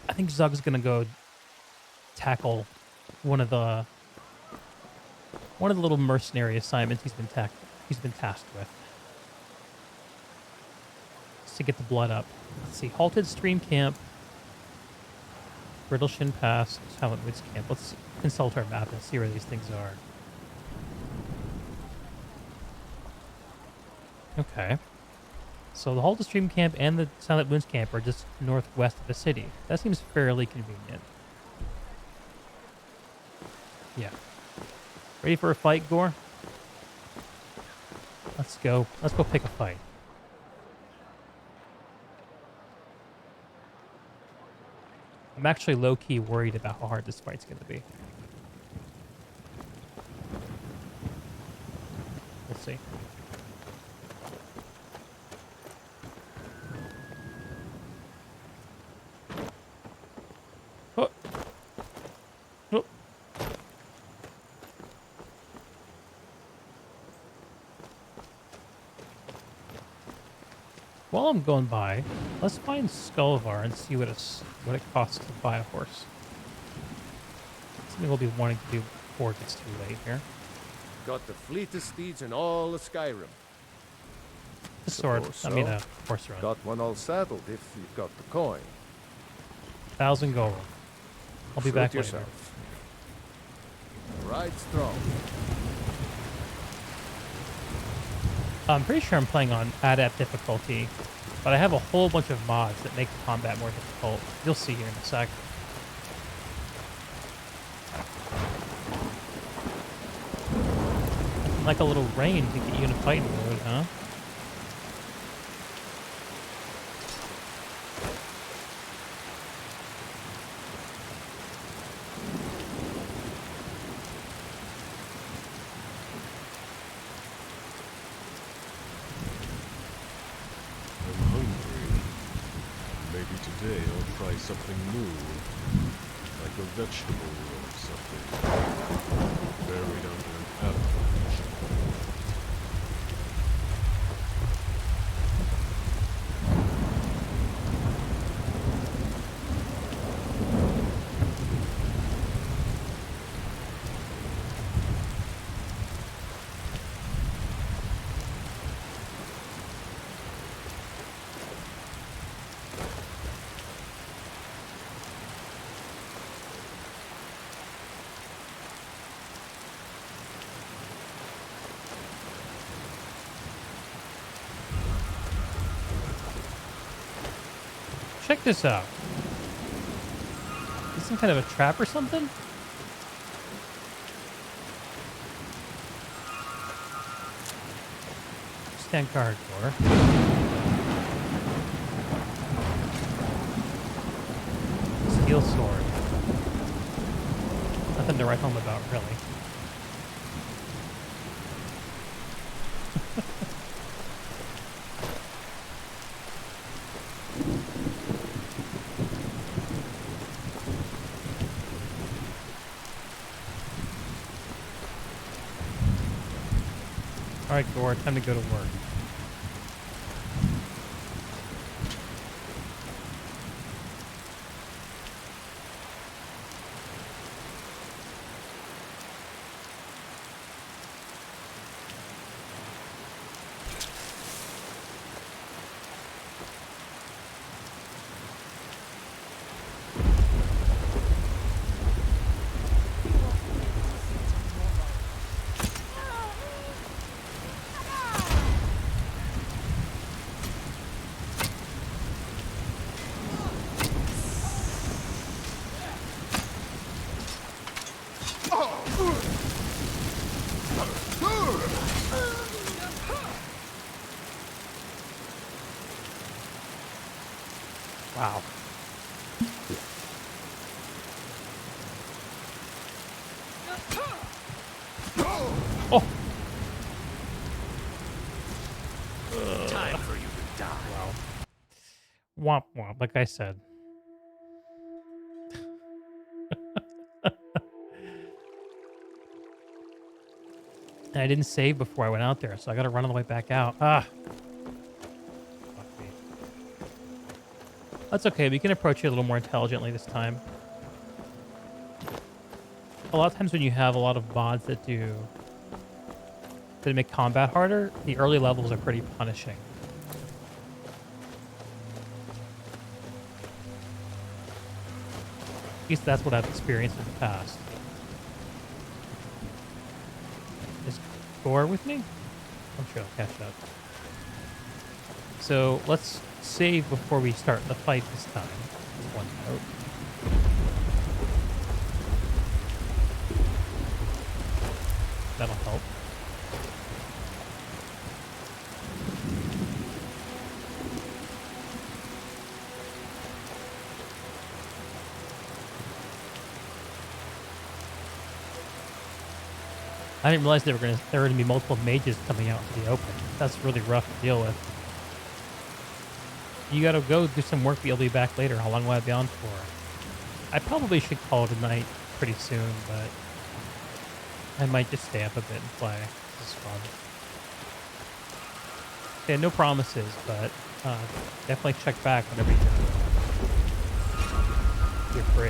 I think think Zug's gonna go tackle one of the little mercenary assignments he's been tasked with. Just to get the blood up. Let's see. Halted Stream Camp. Brittleshin Pass. Silent Woods Camp. Let's consult our map and see where these things are. Okay. So the Halted Stream Camp and the Silent Woods Camp are just northwest of the city. That seems fairly convenient. Yeah. Ready for a fight, Gorr? Let's go. Let's go pick a fight. I'm actually low-key worried about how hard this fight's going to be. We'll see. Oh. Oh. While I'm going by, let's find Skullvar and see what it costs to buy a horse. Something we'll be wanting to do before it gets too late here. Got the fleetest steeds in all of Skyrim. The sword. Suppose I mean, so. a horse run. Got one all saddled if you've got the coin. 1,000 gold. I'll be Suit back later. yourself. Right strong. I'm pretty sure I'm playing on adept difficulty, but I have a whole bunch of mods that make the combat more difficult. You'll see here in a sec. Like a little rain to get you in a fighting mood, huh? I'm hungry. Maybe today I'll try something new. Like a vegetable or something. Buried under an avalanche. Check this out. Is this some kind of a trap or something? Stand guard, Gorr. Steel sword. Nothing to write home about, really. Alright, Gorr, time to go to work. Wow. Oh! Time for you to die. Wow. Womp womp, like I said. And I didn't save before I went out there, so I gotta run all the way back out. Ah! Fuck me. That's okay. We can approach you a little more intelligently this time. A lot of times when you have a lot of mods that make combat harder, the early levels are pretty punishing. At least that's what I've experienced in the past. Is Gorr with me? I'm sure I'll catch up. So let's save before we start the fight this time. Just one note. That'll help. I didn't realize there were gonna be multiple mages coming out into the open. That's really rough to deal with. You gotta go do some work, but you'll be back later. How long will I be on for? I probably should call it a night pretty soon, but I might just stay up a bit and play. This is fun. Yeah, no promises, but definitely check back whenever you're free.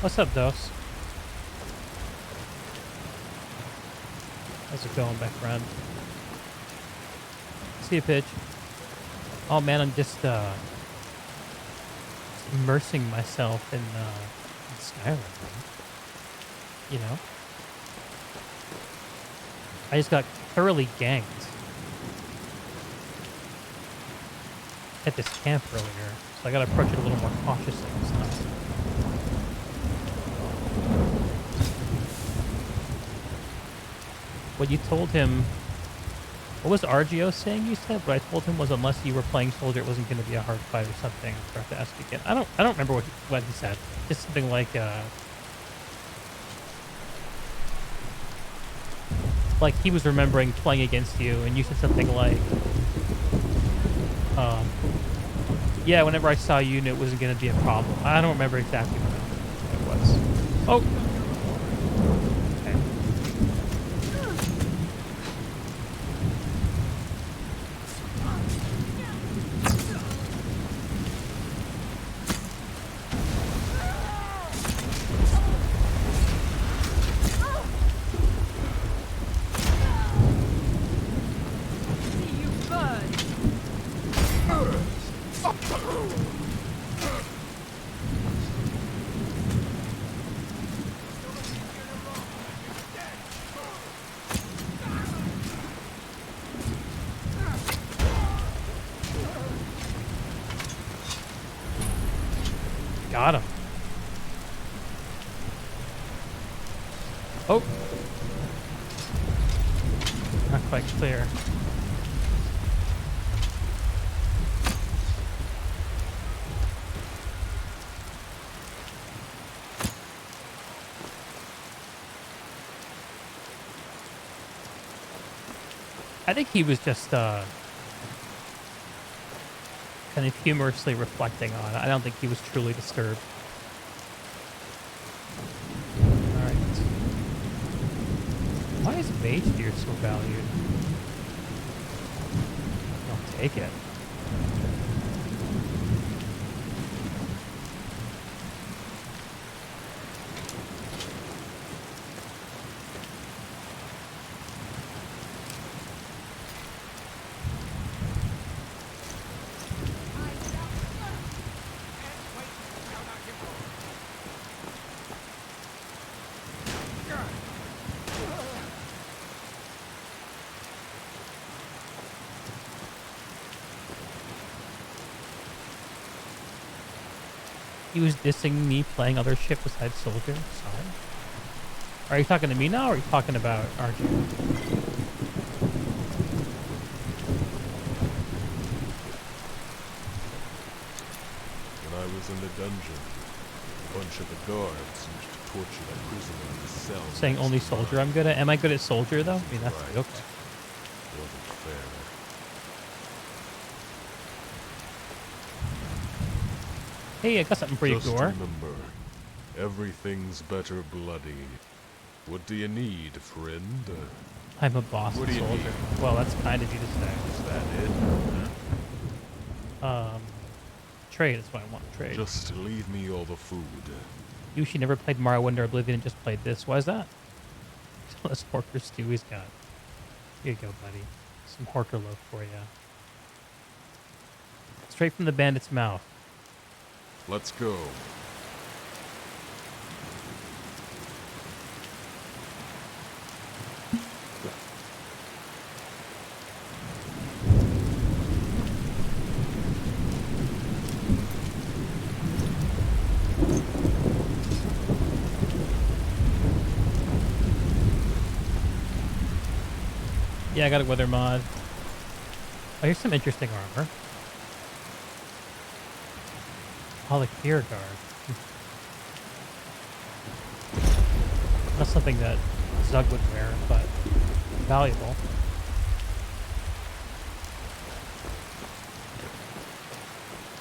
What's up, Dos? How's it going, my friend? See you, Pitch. Oh man, I'm just immersing myself in Skyrim. You know? I just got thoroughly ganked at this camp earlier, so I gotta approach it a little more cautiously this time. What you told him, what was Argio saying you said? What I told him was unless you were playing soldier, it wasn't going to be a hard fight or something. I forgot to ask again. I don't remember what he said. Just something like he was remembering playing against you, and you said something like, yeah, whenever I saw you, knew it wasn't going to be a problem. I don't remember exactly what it was. Oh. Got him. Oh. Not quite clear. I think he was just kind of humorously reflecting on it. I don't think he was truly disturbed. Alright. Why is Mage Gear so valued? I'll take it. He was dissing me playing other shit besides Soldier. Sorry. Are you talking to me now, or are you talking about RJ? When I was in the dungeon, a bunch of the guards used to torture the prisoner in the cell. Saying only Soldier I'm good at? Am I good at Soldier, though? I mean, that's right. okay. Wasn't fair. Hey, I got something for you, Just Gorr. remember, everything's better bloody. What do you need, friend? I'm a boss What do you soldier. need? Well, that's kind of you to say. Is that it? Trade is what I want. Trade. Just leave me all the food. Yushi never played Morrowind or Oblivion and just played this. Why is that? Some of this Horker stew he's got. Here you go, buddy. Some Horker loaf for you. Straight from the bandit's mouth. Let's go. Yeah, I got a weather mod. Oh, here's some interesting armor. Oh, the Gear Guard. Not something that Zug would wear, but valuable.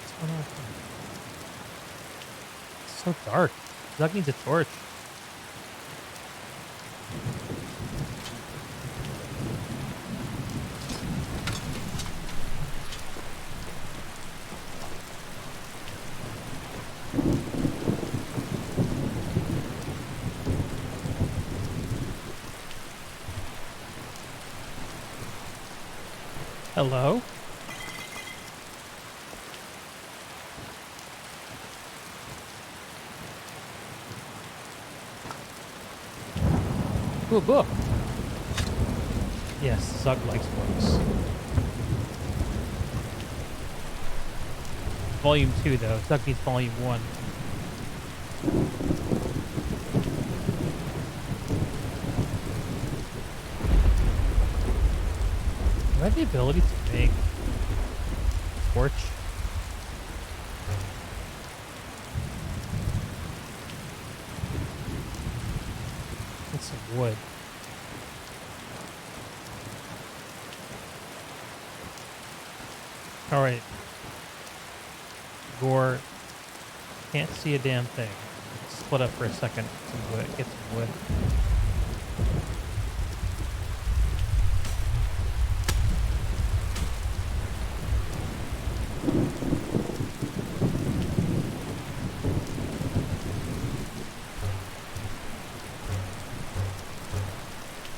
What's going on here? It's so dark. Zug needs a torch. Hello? Ooh, a book. Yes, Zug likes books. Volume 2, though. Zug needs Volume 1. Do I have the ability to make torch? Get some wood. Alright. Gorr can't see a damn thing. Split up for a second. Some wood. Get some wood.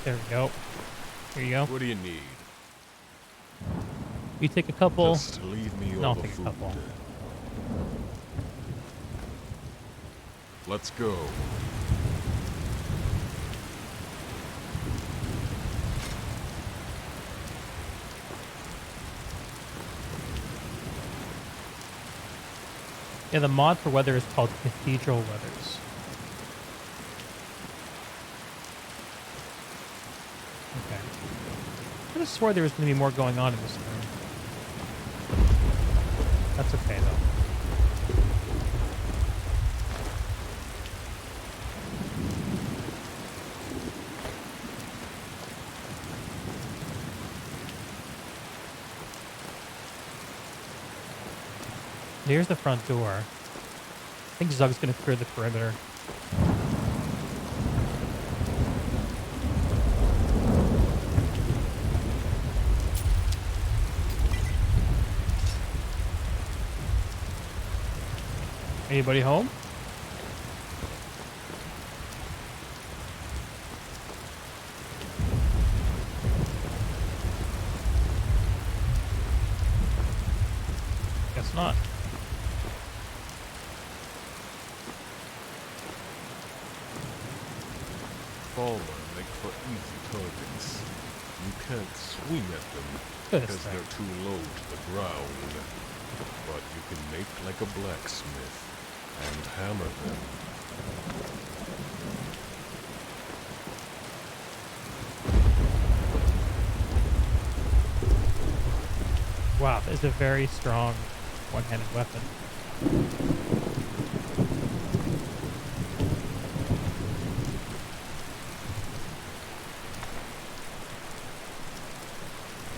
There we go. Here you go. What do you need? You take a couple. Just leave me No, all I'll the take a food. couple. Let's go. Yeah, the mod for weather is called Cathedral Weathers. Okay. I could have swore there was going to be more going on in this room. That's okay, though. Here's the front door. I think Zug's going to clear the perimeter. Anybody home? Guess not. Fallen make for easy targets. You can't swing at them Good because thing. they're too low to the ground. But you can make like a blacksmith and hammer them. Wow, that is a very strong one-handed weapon.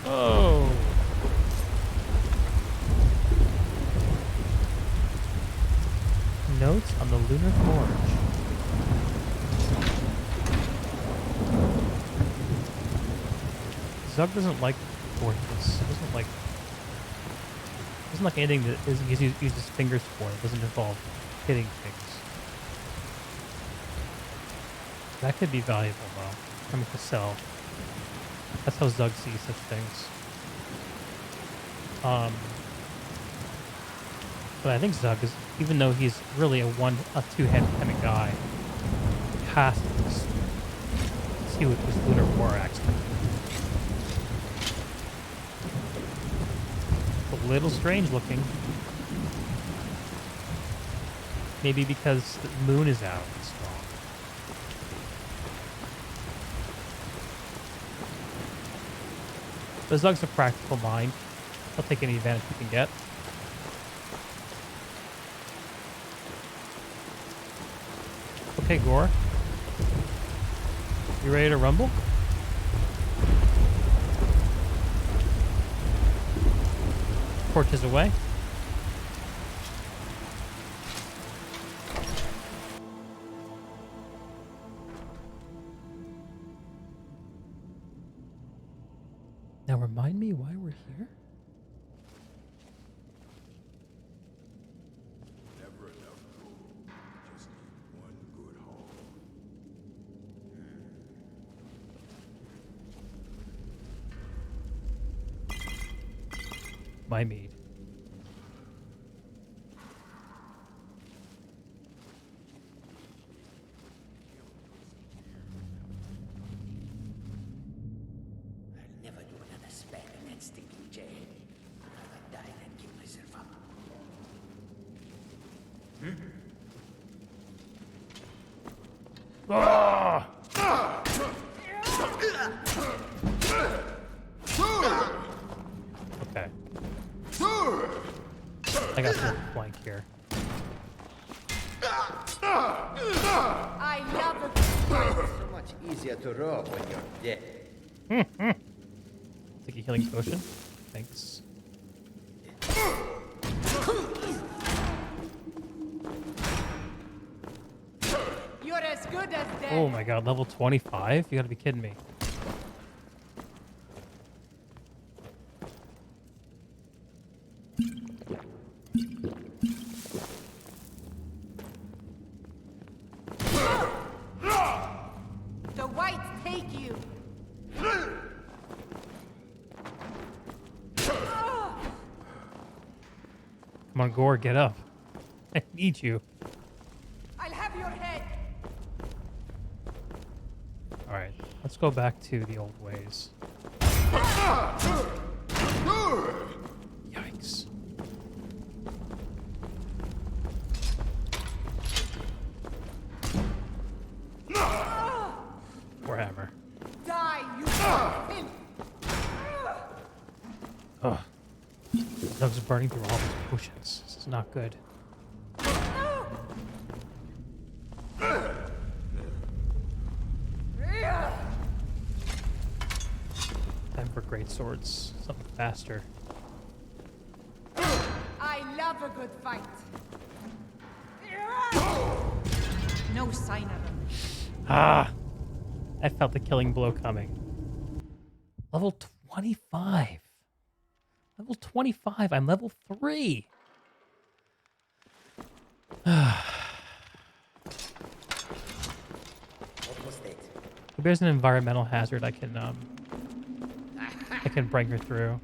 Oh. Notes on the Lunar Forge. Zug doesn't like forges. He doesn't like Doesn't like anything that he uses fingers for. It doesn't involve hitting things. That could be valuable, though. I mean, to sell. That's how Zug sees such things. But I think Zug is, even though he's really a two-handed kind of guy, has to see what this Lunar War axe can do. It's a little strange looking. Maybe because the moon is out and strong. But Zug's a practical mind. He'll take any advantage he can get. Okay, Gorr. You ready to rumble? Torches away. Now remind me why we're here? Never enough food. Just need one good haul. My mead. I'll never do another spat in that stinking jail. I'd rather die than give myself up. Okay. I got the flank here. I love it. So much easier to rob when you're dead. Take a healing potion. Thanks. You're as good as dead. Oh my god, level 25? You gotta be kidding me. The whites take you. Come on, Gorr, get up. I need you. I'll have your head. Alright, let's go back to the old ways. Yikes. Warhammer. Die, you filth. Ugh. Doug's burning through all his potions. This is not good. Time for great swords. Something faster. I love a good fight. No sign of him. Ah! I felt the killing blow coming. Level 25. Level 25. I'm level 3. If there's an environmental hazard, I can bring her through.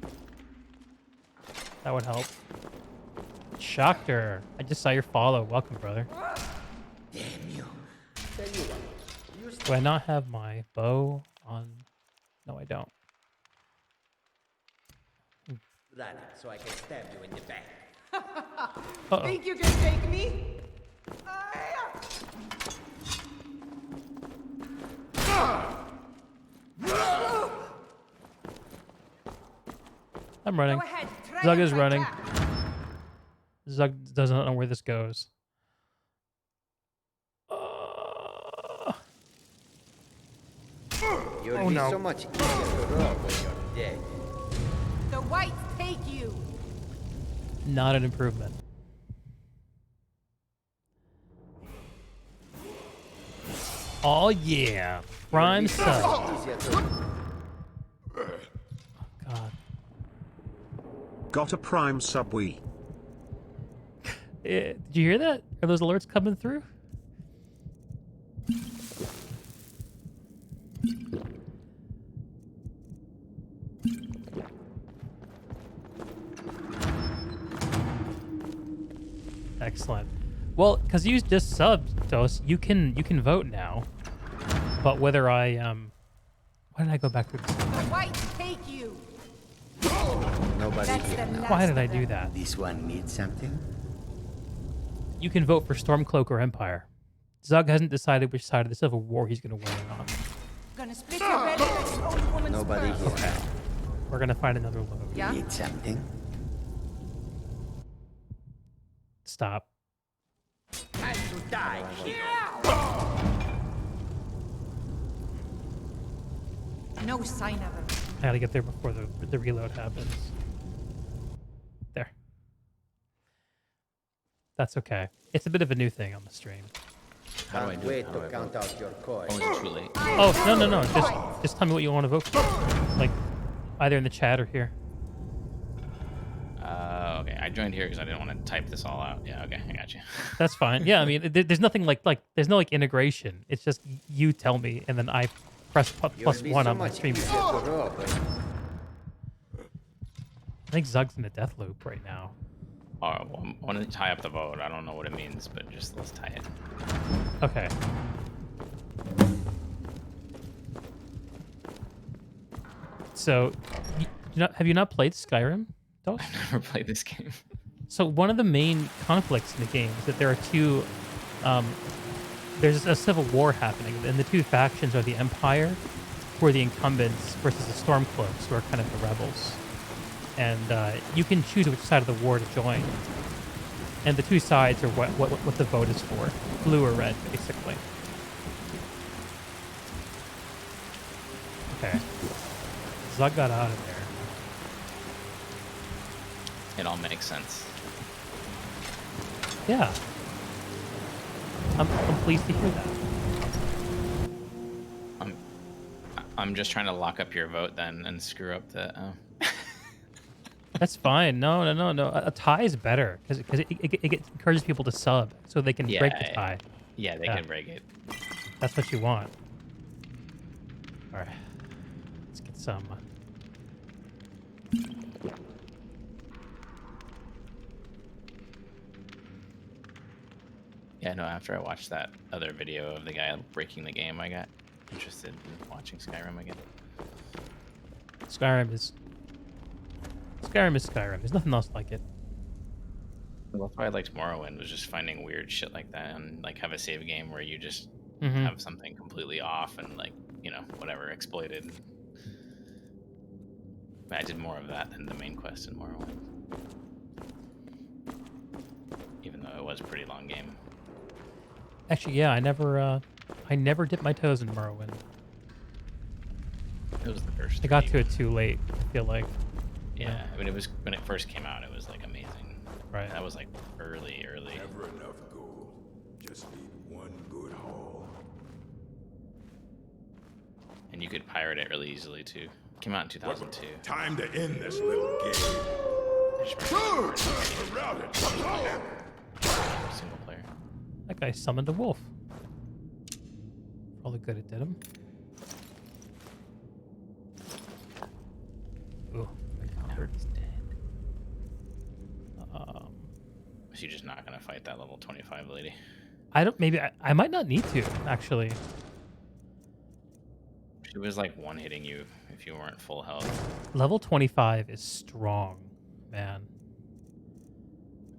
That would help. Shocker. I just saw your follow. Welcome, brother. Damn you. Tell you what. Do I not have my bow on? No, I don't. Run it so I can stab you in the back. Uh-oh. Think you can take me? I'm running. Go ahead, try Zug it is like running. that. Zug doesn't know where this goes. You'll Oh, be no. so much easier to rob when you're dead. The whites take you. Not an improvement. Oh yeah, prime sub. Easier to God. got a prime subwee. Did you hear that? Are those alerts coming through? Excellent. Well, because you just subbed, Dos, you can vote now. But whether I why did I go back to this? White take you. Nobody here now. Why did I do that? This one needs something? You can vote for Stormcloak or Empire. Zug hasn't decided which side of the Civil War he's going to win on. Gonna split your red next old woman's Nobody purse. here now. We're going to find another load. Yeah? Need something? Stop. Time to die. No sign of him. I gotta get there before the reload happens. There. That's okay. It's a bit of a new thing on the stream. How do I do wait to count out your coins. Oh, is it too late? Oh, no. Just tell me what you want to vote for. Like, either in the chat or here. Okay. I joined here because I didn't want to type this all out. Yeah, okay. I got you. That's fine. Yeah, I mean, there's nothing like there's no integration. It's just you tell me, and then I press +1 on my stream. I think Zug's in a death loop right now. Oh, well, I want to tie up the vote. I don't know what it means, but just let's tie it. Okay. So, have you not played Skyrim? Dos? I've never played this game. So one of the main conflicts in the game is that there are two. There's a civil war happening, and the two factions are the Empire, who are the incumbents, versus the Stormcloaks, who are kind of the rebels. And you can choose which side of the war to join. And the two sides are what the vote is for, blue or red, basically. Okay. Zug got out of there. It all makes sense. Yeah. I'm pleased to hear that. I'm just trying to lock up your vote then and screw up the... That's fine. No. A tie is better because it encourages people to sub so they can break the tie. Yeah, they can break it. That's what you want. All right. Let's get some... Yeah, no, after I watched that other video of the guy breaking the game, I got interested in watching Skyrim again. Skyrim is Skyrim. There's nothing else like it. Well, that's why I liked Morrowind, was just finding weird shit like that and like have a save game where you just have something completely off and like, you know, whatever, exploited. But I did more of that than the main quest in Morrowind. Even though it was a pretty long game. Actually, yeah, I never dipped my toes in Morrowind. It was the first. I got to it too late, I feel like. Yeah, I mean, it was when it first came out, it was like amazing. Right. That was like early. Never enough gold. Just need one good haul. And you could pirate it really easily too. Came out in 2002. Time to end this little game. Single player. That guy summoned a wolf. For all the good it did him. Ooh, my God. He's dead. So you're just not gonna fight that level 25 lady? I might not need to, actually. She was like one hitting you if you weren't full health. Level 25 is strong, man.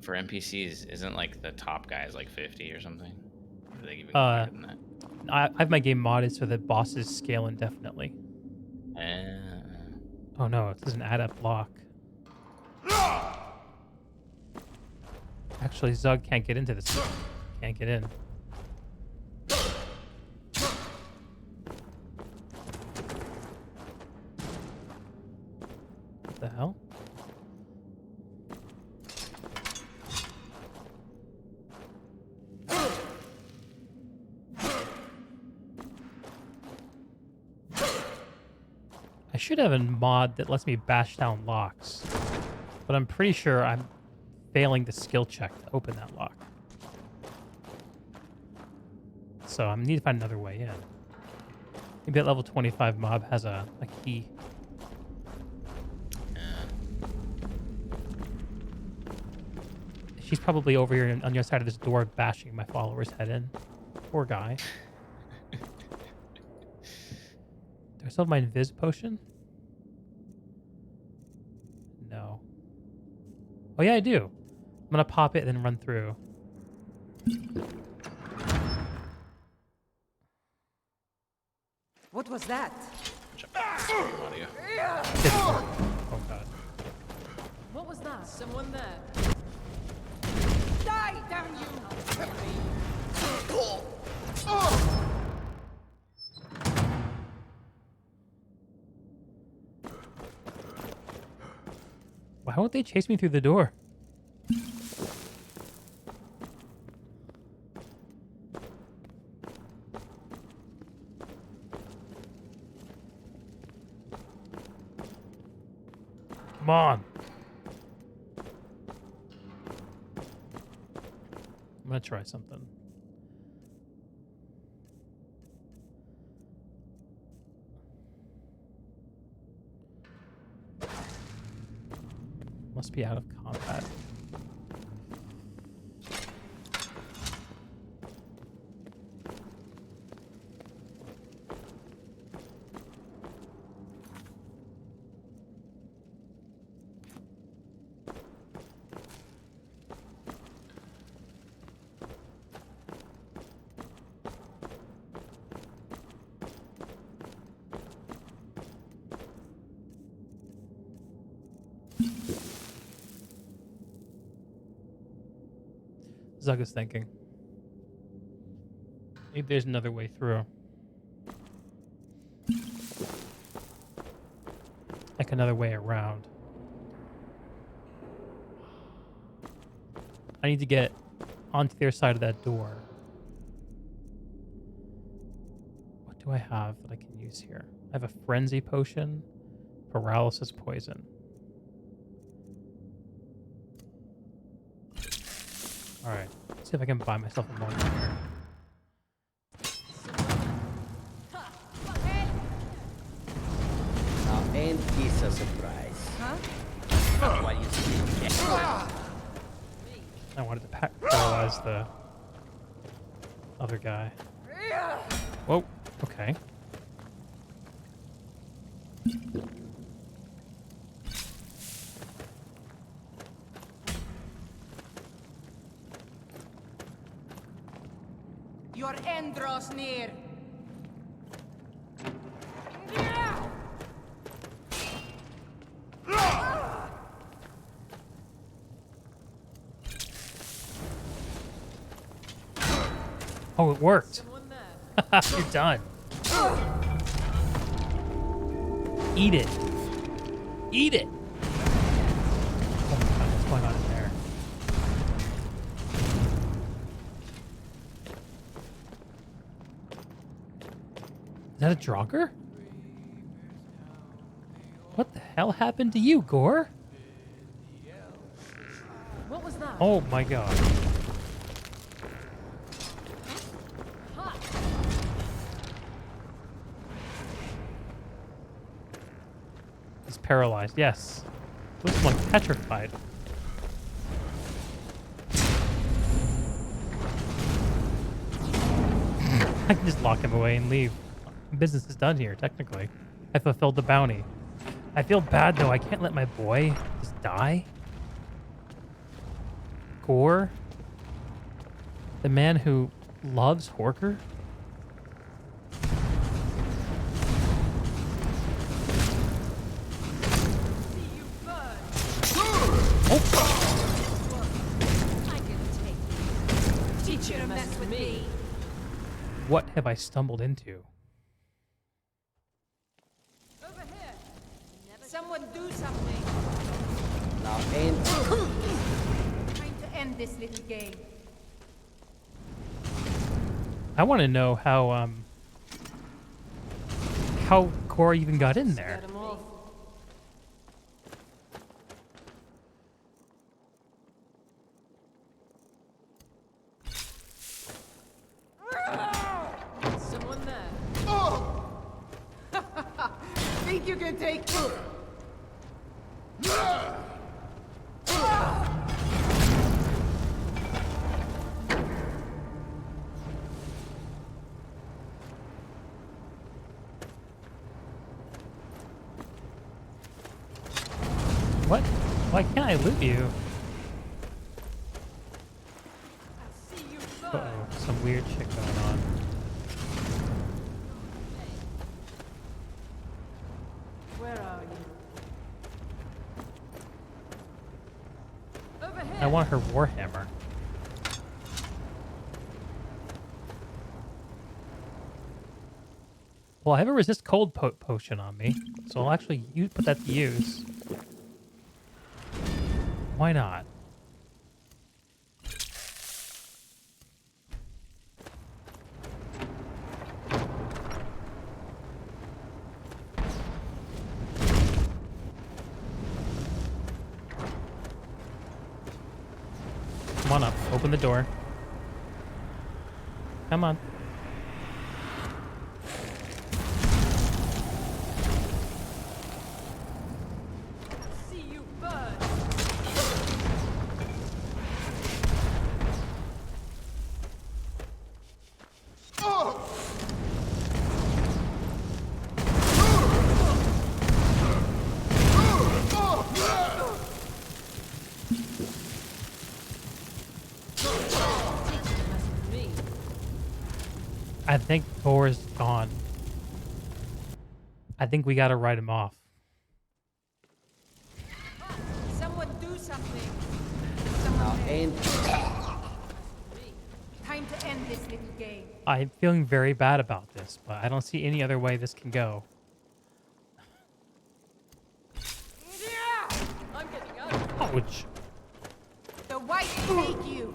For NPCs, isn't like the top guys like 50 or something? Or do they even go higher than that? I have my game modded so that bosses scale indefinitely. Oh no, it doesn't add up block. Actually, Zug can't get into this. Can't get in. What the hell? I should have a mod that lets me bash down locks. But I'm pretty sure I'm failing the skill check to open that lock. So I need to find another way in. Maybe that level 25 mob has a key. She's probably over here on the other side of this door bashing my follower's head in. Poor guy. Do I still have my invis potion? No. Oh yeah, I do. I'm gonna pop it and then run through. What was that? Audio. Oh god. What was that? Someone there. Die, damn you! Why won't they chase me through the door? Come on. I'm gonna try something. Must be out of combat. Zug is thinking. Maybe there's another way through. Like another way around. I need to get onto the other side of that door. What do I have that I can use here? I have a frenzy potion, paralysis poison. Alright, let's see if I can buy myself a moment here. Now, ain't this a surprise? Huh? Why you see? I wanted to paralyze the other guy. Whoa, okay. Your end draws near. Oh, it worked. You're done. Eat it. Eat it. Oh my god, what's going on in there? Is that a Draugr? What the hell happened to you, Gorr? What was that? Oh my god. He's paralyzed, yes. Looks like petrified. I can just lock him away and leave. Business is done here, technically. I fulfilled the bounty. I feel bad, though. I can't let my boy just die. Gorr? The man who loves Horker? Teach you to mess with me. What have I stumbled into? Over here. Someone do something. Now, ain't Trying to end this little game. I want to know how how Gorr even got in there. you can take. What? Why can't I loot you? Uh-oh, some weird shit going on. Where are you? I want her warhammer. Well, I have a resist cold potion on me, so I'll actually put that to use. Why not? Come on up. Open the door. Come on. See you burn. I think Gorr is gone. I think we gotta write him off. Someone do something. Time to end this little game. I'm feeling very bad about this, but I don't see any other way this can go. I'm getting out. Ouch. The white take you.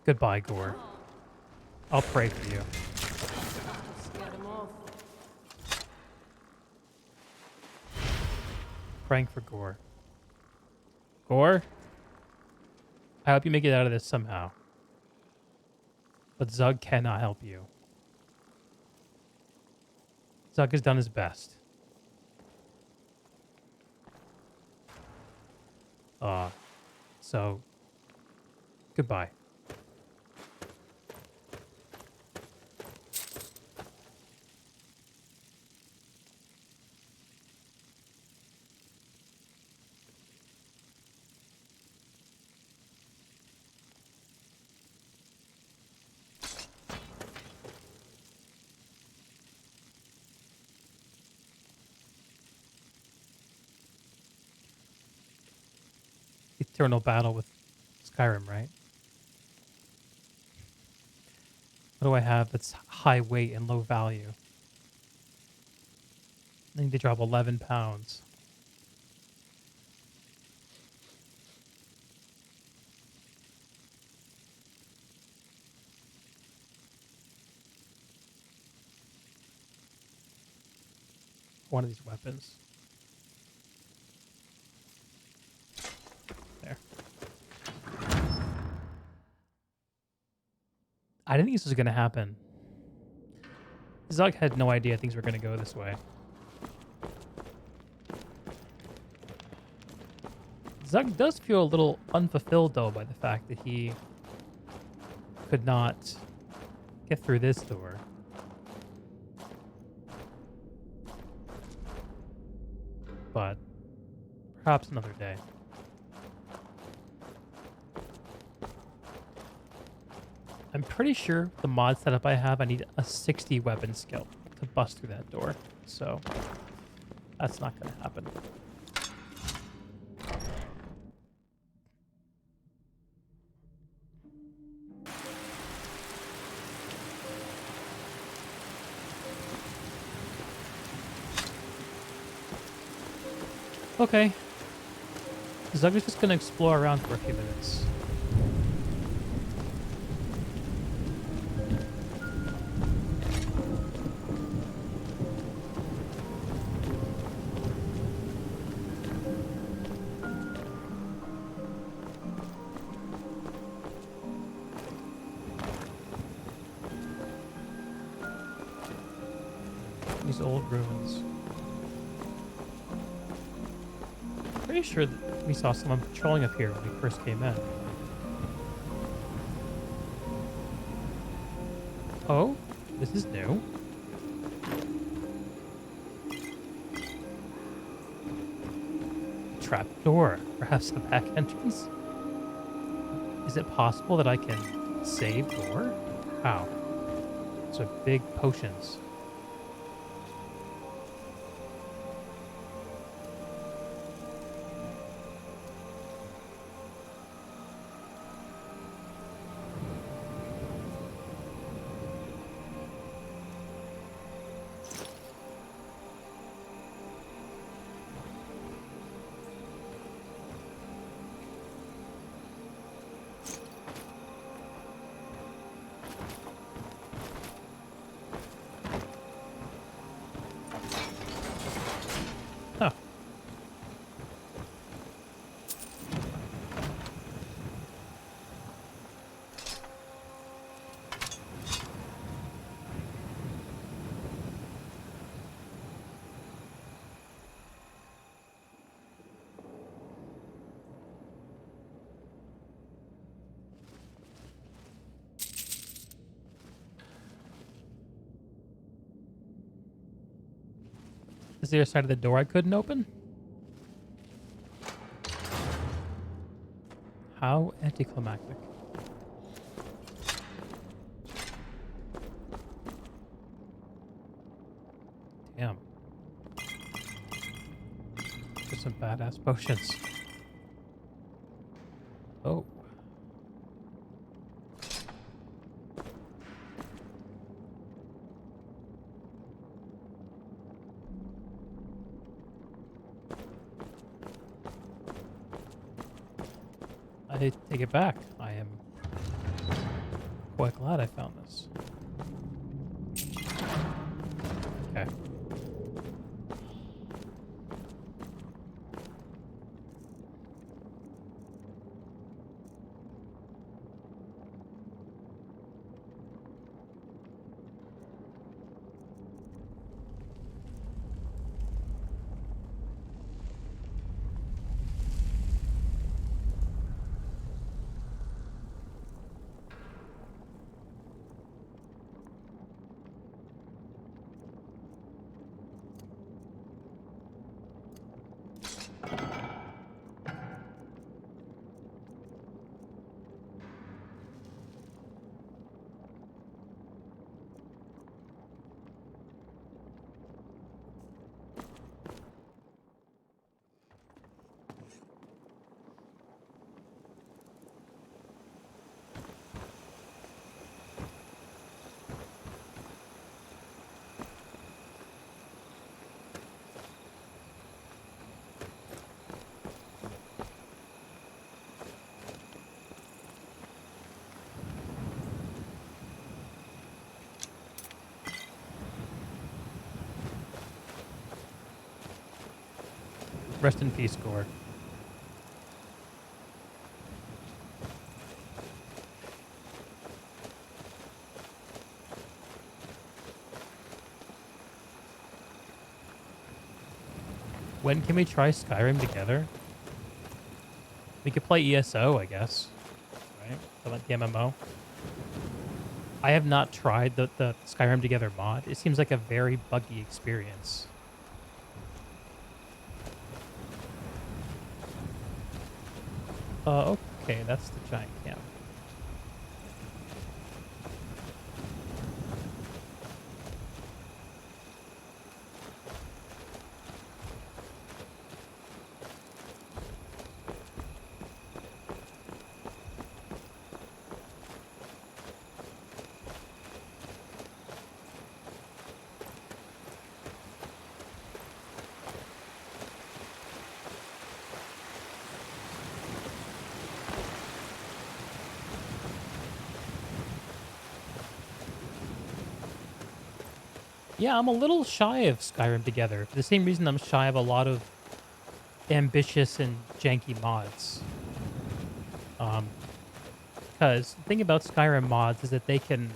Goodbye, Gorr. I'll pray for you. Scared him off. Praying for Gorr. Gorr? I hope you make it out of this somehow. But Zug cannot help you. Zug has done his best. So, goodbye. Eternal battle with Skyrim, right? What do I have that's high weight and low value? I need to drop 11 pounds. One of these weapons. There. I didn't think this was going to happen. Zug had no idea things were going to go this way. Zug does feel a little unfulfilled, though, by the fact that he could not get through this door. But perhaps another day. I'm pretty sure the mod setup I have, I need a 60 weapon skill to bust through that door. So that's not going to happen. Okay. Zug is just going to explore around for a few minutes. These old ruins. Pretty sure that we saw someone patrolling up here when we first came in. Oh, this is new. Trap door. Perhaps a back entrance? Is it possible that I can save Gorr? How? So big potions. Oh. Is there a side of the door I couldn't open? How anticlimactic. Damn. There's some badass potions. Oh. I take it back. I am quite glad I found this. Okay. Rest in peace, Gorr. When can we try Skyrim together? We could play ESO, I guess. Right? So like the MMO. I have not tried the Skyrim together mod. It seems like a very buggy experience. Okay, that's the giant camp. Yeah, I'm a little shy of Skyrim together. For the same reason I'm shy of a lot of ambitious and janky mods. Because the thing about Skyrim mods is that they can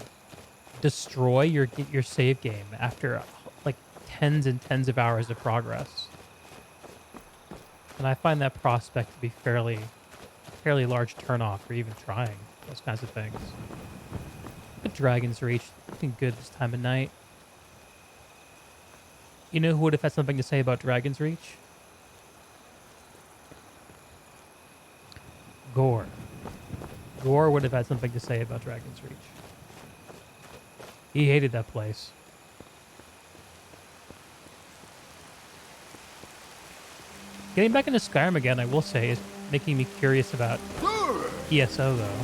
destroy your save game after like tens and tens of hours of progress. And I find that prospect to be fairly large turnoff for even trying those kinds of things. But Dragon's Reach, looking good this time of night. You know who would have had something to say about Dragon's Reach? Gorr. Gorr would have had something to say about Dragon's Reach. He hated that place. Getting back into Skyrim again, I will say, is making me curious about ESO, though.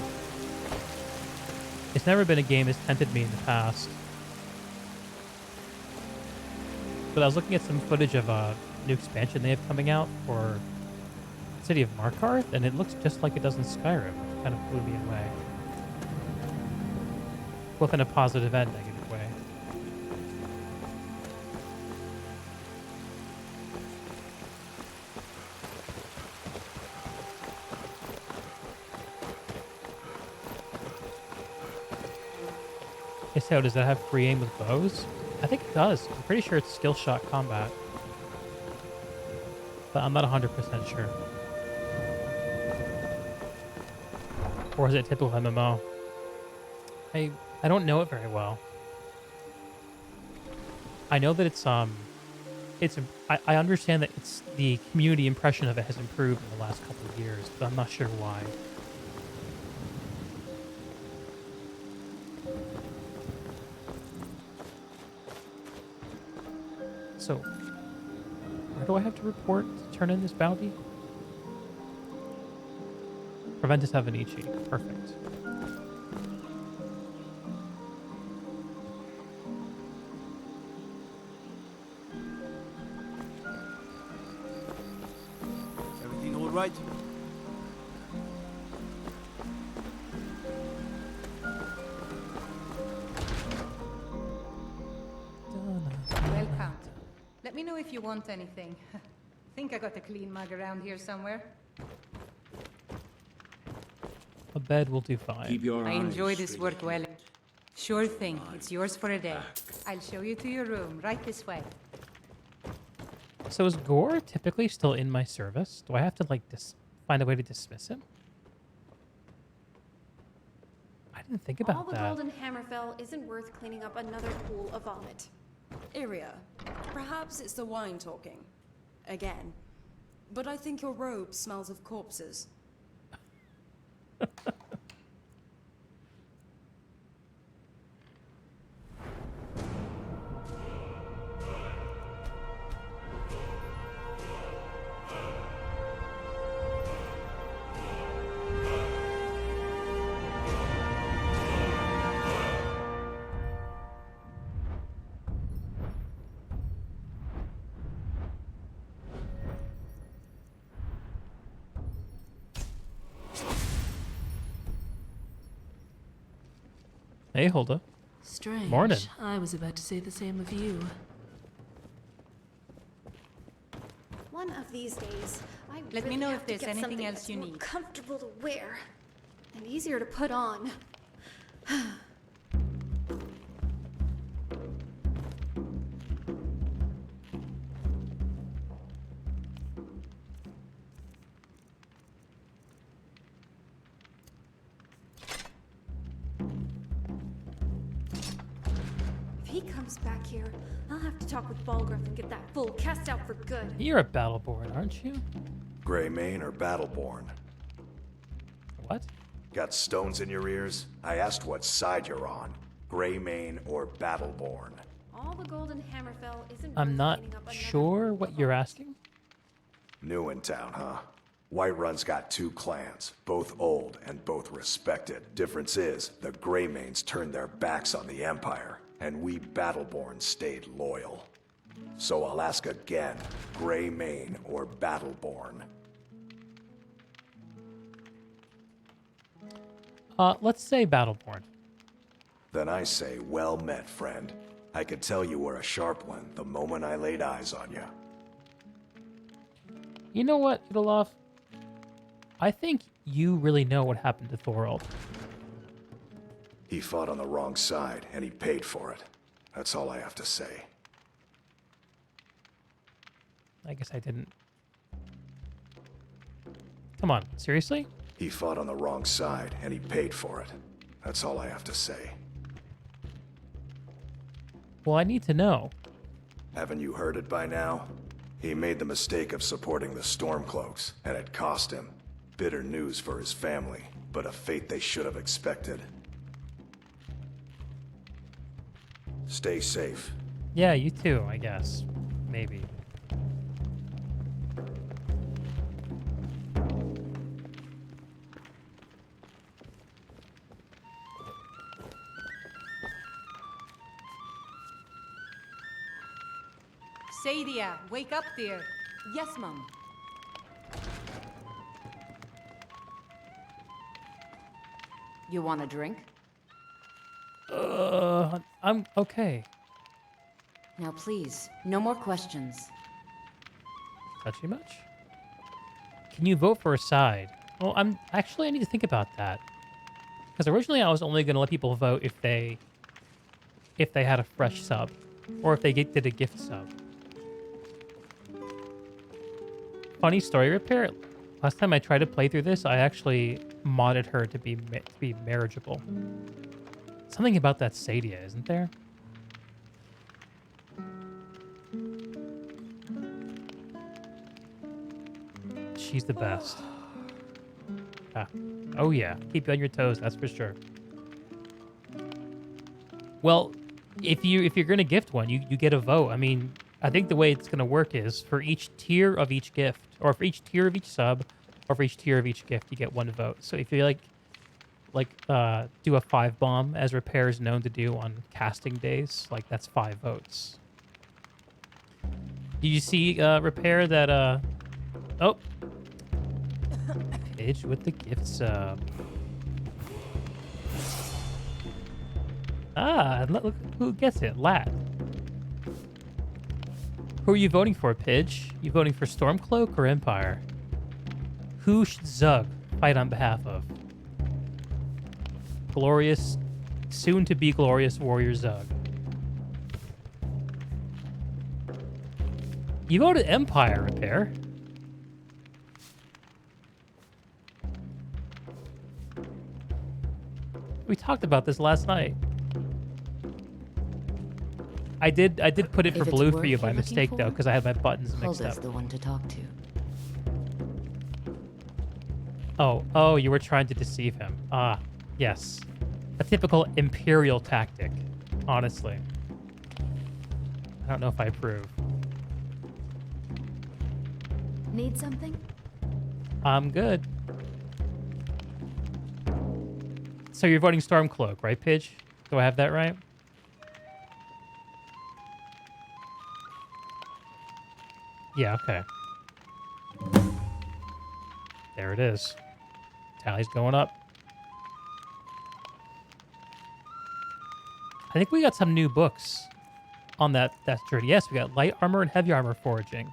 It's never been a game that's tempted me in the past. But I was looking at some footage of a new expansion they have coming out for City of Markarth, and it looks just like it does in Skyrim, which kind of blew me away. Both in a positive and negative way. So does that have free aim with bows? I think it does. I'm pretty sure it's skill shot combat. But I'm not 100% sure. Or is it typical MMO? I don't know it very well. I know that I understand that it's the community impression of it has improved in the last couple of years, but I'm not sure why. So, where do I have to report to turn in this bounty? Preventus Havanichi. Perfect. Everything all right? Welcome. Let me know if you want anything. Think I got a clean mug around here somewhere. A bed will do fine. Keep your I enjoy eyes this straight work well. ahead. Sure thing. It's yours for a day. I'll show you to your room, right this way. So is Gorr typically still in my service? Do I have to, like, find a way to dismiss him? I didn't think about All the that. gold in Hammerfell isn't worth cleaning up another pool of vomit. Iria, perhaps it's the wine talking. Again. But I think your robe smells of corpses. Hey, Hulda. Strange. Morning. I was about to say the same of you. One of these days, I Let me really know have if to there's get anything something else that's you more need. comfortable to wear and easier to put on. If he comes back here, I'll have to talk with Balgruuf and get that fool cast out for good. You're a Battleborn, aren't you? Greymane or Battleborn? What? Got stones in your ears? I asked what side you're on. Greymane or Battleborn? All the gold in Hammerfell isn't I'm worth not cleaning up another sure what you're asking. New in town, huh? Whiterun's got two clans, both old and both respected. Difference is, the Greymanes turned their backs on the Empire, and we Battleborn stayed loyal. So I'll ask again, Greymane or Battleborn? Let's say Battleborn. Then I say, well met, friend. I could tell you were a sharp one the moment I laid eyes on you. You know what, Idolov? I think you really know what happened to Thorald. He fought on the wrong side, and he paid for it. That's all I have to say. I guess I didn't. Come on, seriously? He fought on the wrong side, and he paid for it. That's all I have to say. Well, I need to know. Haven't you heard it by now? He made the mistake of supporting the Stormcloaks, and it cost him. Bitter news for his family, but a fate they should have expected. Stay safe. Yeah, you too, I guess. Maybe. Sadia, wake up there. Yes, Mum. You want a drink? I'm okay. Now, please, no more questions. Touchy much? Can you vote for a side? Well, I need to think about that. Because originally I was only going to let people vote if they had a fresh sub, or if they did a gift sub. Funny story, Repair. Last time I tried to play through this, I actually modded her to be marriageable. Something about that Sadia, isn't there? She's the best. Ah. Oh yeah, keep you on your toes, that's for sure. Well, if you're gonna gift one, you get a vote. I mean, I think the way it's gonna work is for each tier of each gift, or for each tier of each sub, or for each tier of each gift, you get one vote. So if you do a 5 bomb, as Repair is known to do on casting days, like that's 5 votes. Did you see Repair that oh, Pidge with the gift sub. Ah, look who gets it, Lat. Who are you voting for, Pidge? You voting for Stormcloak or Empire? Who should Zug fight on behalf of? Glorious, soon-to-be glorious warrior Zug. You voted Empire, Repair. We talked about this last night. I did put it for blue for you by mistake though, because I had my buttons mixed up. The one to talk to. Oh, you were trying to deceive him. Ah, yes. A typical Imperial tactic, honestly. I don't know if I approve. Need something? I'm good. So you're voting Stormcloak, right, Pidge? Do I have that right? Yeah, okay. There it is. Tally's going up. I think we got some new books on that journey. Yes, we got Light Armor and Heavy Armor Foraging.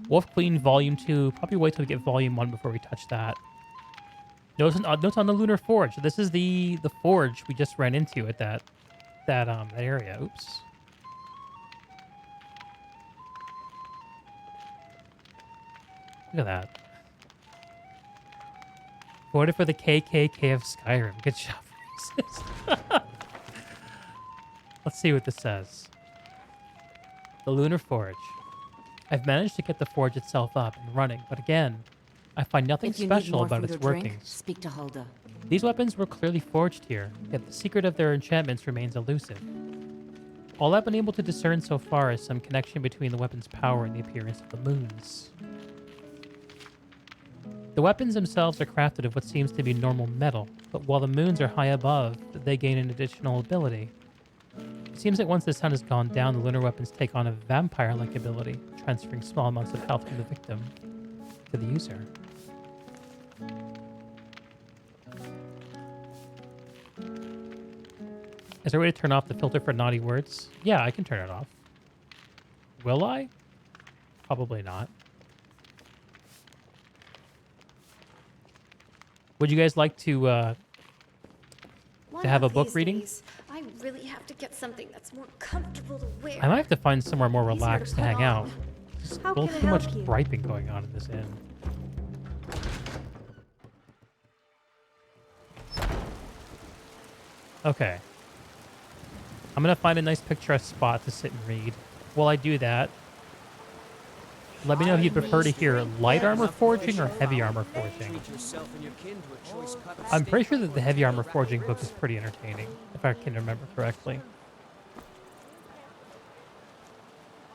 Wolf Queen Volume 2. Probably wait till we get Volume 1 before we touch that. Notes on the Lunar Forge. So this is the forge we just ran into at that area. Oops. Look at that. Voted for the KKK of Skyrim. Good job, racist. Let's see what this says. The Lunar Forge. I've managed to get the forge itself up and running, but again, I find nothing special about its workings. Speak to Hulda. These weapons were clearly forged here, yet the secret of their enchantments remains elusive. All I've been able to discern so far is some connection between the weapon's power and the appearance of the moons. The weapons themselves are crafted of what seems to be normal metal, but while the moons are high above, they gain an additional ability. It seems that once the sun has gone down, the lunar weapons take on a vampire-like ability, transferring small amounts of health from the victim to the user. Is there a way to turn off the filter for naughty words? Yeah, I can turn it off. Will I? Probably not. Would you guys like to have a book reading? I really have to get something that's more comfortable to wear. I might have to find somewhere more relaxed to hang out. How A little can I too much help you? griping going on in this inn. Okay. I'm gonna find a nice picturesque spot to sit and read. While I do that, let me know if you prefer to hear light armor forging or heavy armor forging. Treat yourself and your kin to a choice cut of I'm steak. pretty sure that the heavy armor forging book is pretty entertaining, if I can remember correctly.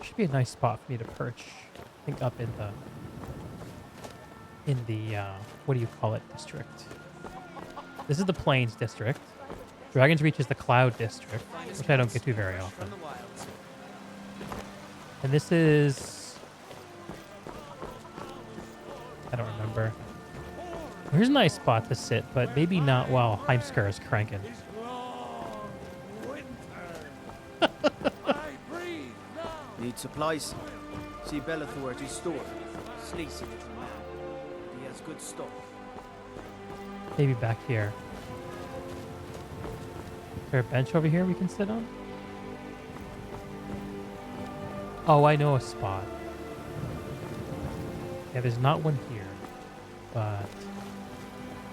Should be a nice spot for me to perch. I think up in the what do you call it, district. This is the Plains district. Dragon's Reach is the Cloud district, which I don't get to very often. And this is... I don't remember. Here's a nice spot to sit, but maybe not while Heimskar is cranking. Need supplies? See Bellathor at his store. Sleazy little man. He has good stock. Maybe back here. Is there a bench over here we can sit on? Oh, I know a spot. Yeah, there's not one here, but...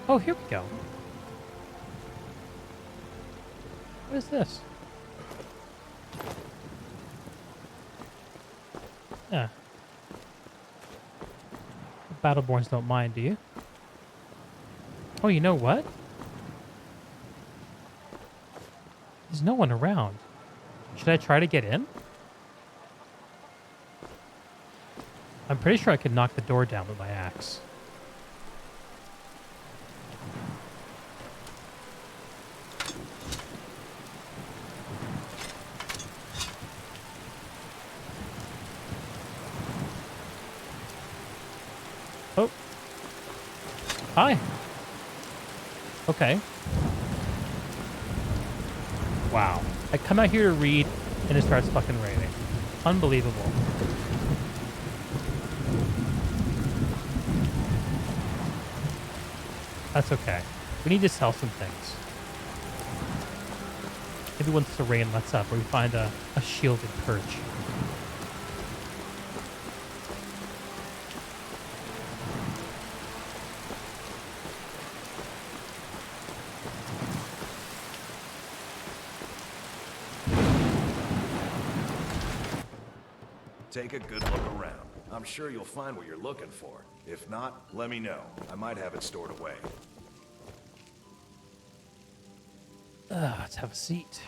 Oh, here we go. What is this? Yeah. Battleborns don't mind, do you? Oh, you know what? There's no one around. Should I try to get in? I'm pretty sure I could knock the door down with my axe. Oh. Hi. Okay. Wow. I come out here to read, and it starts fucking raining. Unbelievable. That's okay. We need to sell some things. Maybe once the rain lets up, or we find a shielded perch. Take a good look around. I'm sure you'll find what you're looking for. If not, let me know. I might have it stored away. Let's have a seat.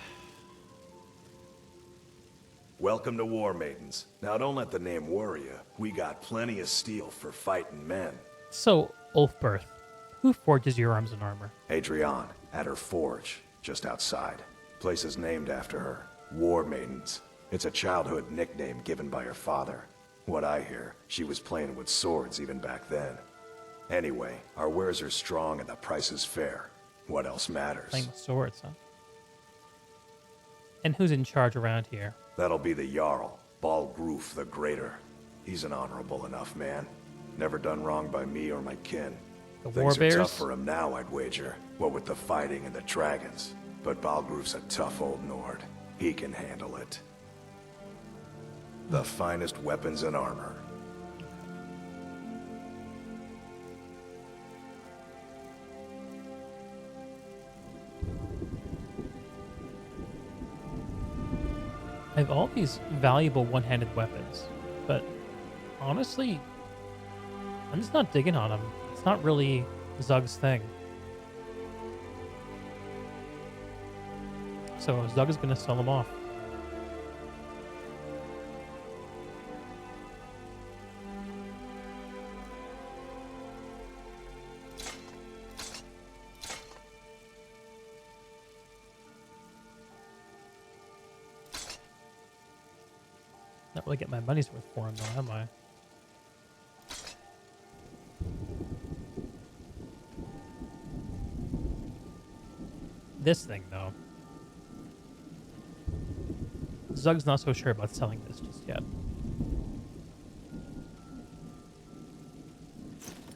Welcome to War Maidens. Now don't let the name worry you. We got plenty of steel for fighting men. So, Ulfberth, who forges your arms and armor? Adrienne, at her forge, just outside. Place is named after her. War Maidens. It's a childhood nickname given by her father. What I hear, she was playing with swords even back then. Anyway, our wares are strong and the price is fair. What else matters? Playing with swords, huh? And who's in charge around here? That'll be the Jarl, Balgruf the Greater. He's an honorable enough man. Never done wrong by me or my kin. The Things Warbears? are tough for him now, I'd wager. What with the fighting and the dragons. But Balgruf's a tough old Nord. He can handle it. The finest weapons and armor. I have all these valuable one-handed weapons, but honestly, I'm just not digging on them. It's not really Zug's thing. So Zug is going to sell them off. Not really get my money's worth for him, though, am I? This thing, though. Zug's not so sure about selling this just yet.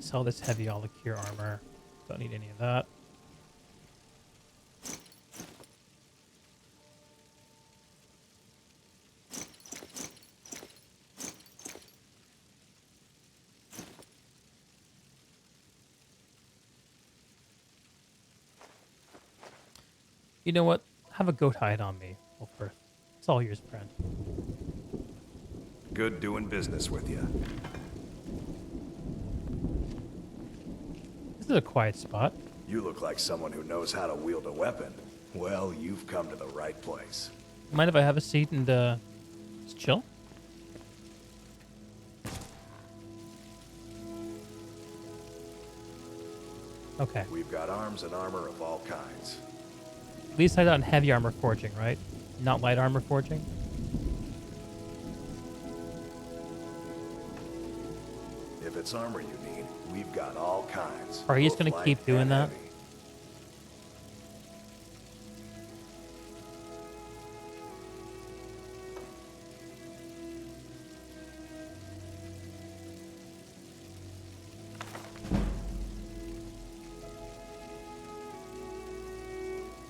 Sell this heavy Alikir armor. Don't need any of that. You know what? Have a goat hide on me, Wolfworth. It's all yours, friend. Good doing business with you. This is a quiet spot. You look like someone who knows how to wield a weapon. Well, you've come to the right place. Mind if I have a seat and just chill? Okay. We've got arms and armor of all kinds. At least I got heavy armor forging, right? Not light armor forging? If it's armor you need, we've got all kinds. Are you just going to keep doing that? Heavy.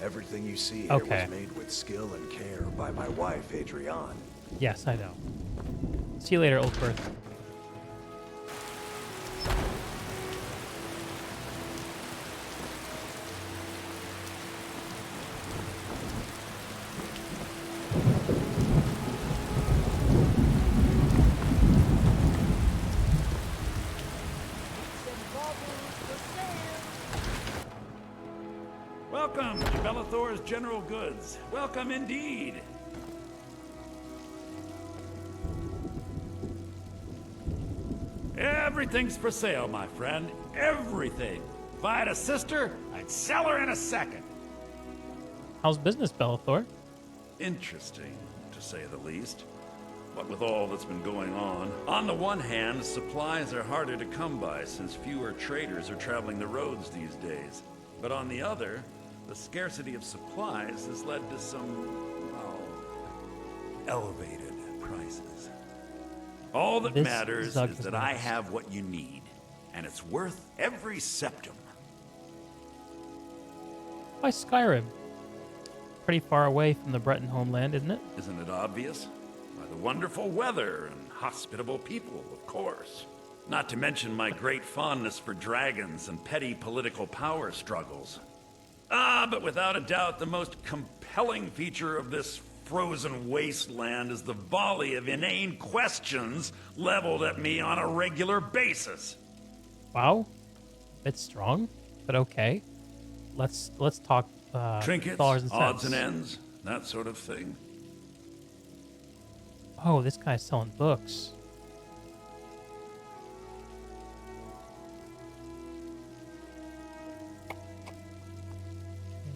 Everything you see here was made with skill and care by my wife, Adrienne. Yes, I know. See you later, Wolfworth. Welcome to Bellathor's General Goods. Welcome indeed. Everything's for sale, my friend. Everything. If I had a sister, I'd sell her in a second. How's business, Bellathor? Interesting, to say the least. What with all that's been going on the one hand, supplies are harder to come by since fewer traders are traveling the roads these days. But on the other, the scarcity of supplies has led to some, well, elevated prices. All that matters is that I have what you need, and it's worth every septum. Why Skyrim? Pretty far away from the Breton homeland, isn't it? Isn't it obvious? By the wonderful weather and hospitable people, of course. Not to mention my great fondness for dragons and petty political power struggles. But without a doubt, the most compelling feature of this frozen wasteland is the volley of inane questions leveled at me on a regular basis. Wow. Bit strong, but okay. Let's talk trinkets, dollars and cents. odds and ends, that sort of thing. Oh, this guy's selling books.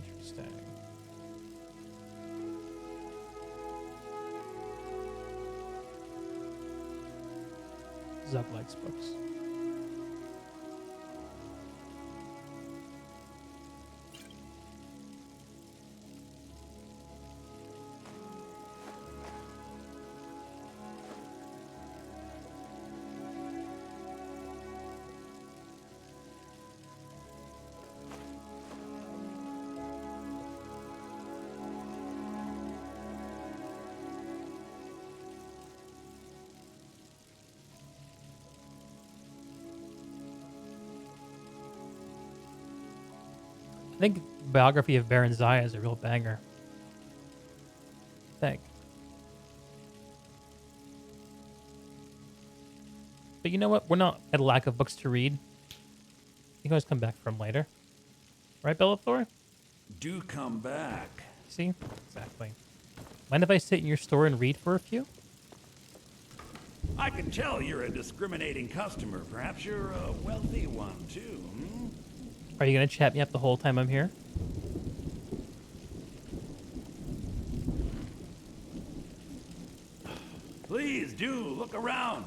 Interesting. Zug likes books. I think biography of Baron Zaya is a real banger. I think. But you know what? We're not at a lack of books to read. You can always come back from later. Right, Bellathor? Do come back. See? Exactly. Mind if I sit in your store and read for a few? I can tell you're a discriminating customer. Perhaps you're a wealthy one, too, hmm? Are you going to chat me up the whole time I'm here? Please do look around.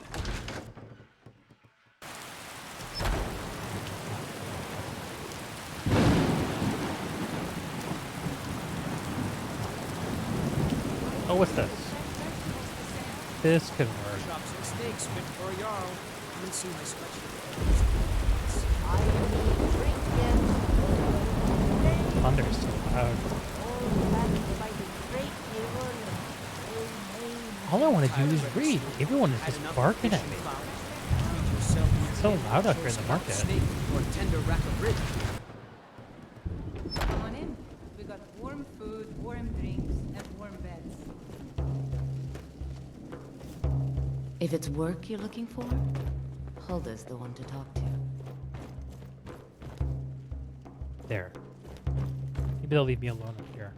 Oh, what's this? This could work. Chops and steaks fit for a jarl. Haven't seen this much. Thunder is so loud. All I want to do is read. Everyone is just barking at me. It's so loud out here in the market. Come on in. We got warm food, warm drinks, and warm beds. If it's work you're looking for, Hulda's the one to talk to. There. Maybe they'll leave me alone up here.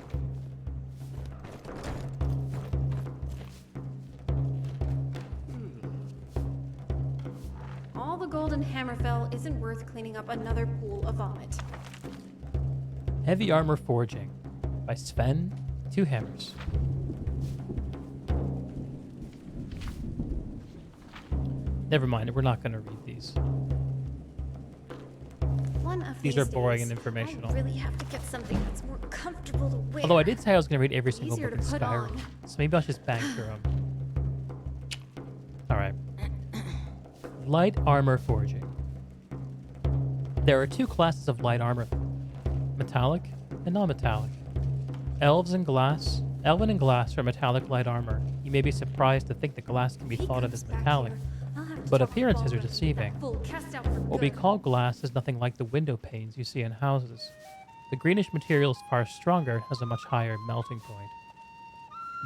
All the gold in Hammerfell isn't worth cleaning up another pool of vomit. Heavy Armor Forging by Sven, 2 hammers. Never mind, we're not going to read these. One of These are boring days, and informational. I really have to get something that's more comfortable to wear. Although I did say I was going to read every single Easier book in to put Skyrim, on. so maybe I'll just bang through them. All right. Light Armor Forging. There are 2 classes of light armor: metallic and non-metallic. Elven and glass are metallic light armor. You may be surprised to think that glass can be thought of as metallic, but appearances are deceiving. What we call glass is nothing like the window panes you see in houses. The greenish material is far stronger, has a much higher melting point.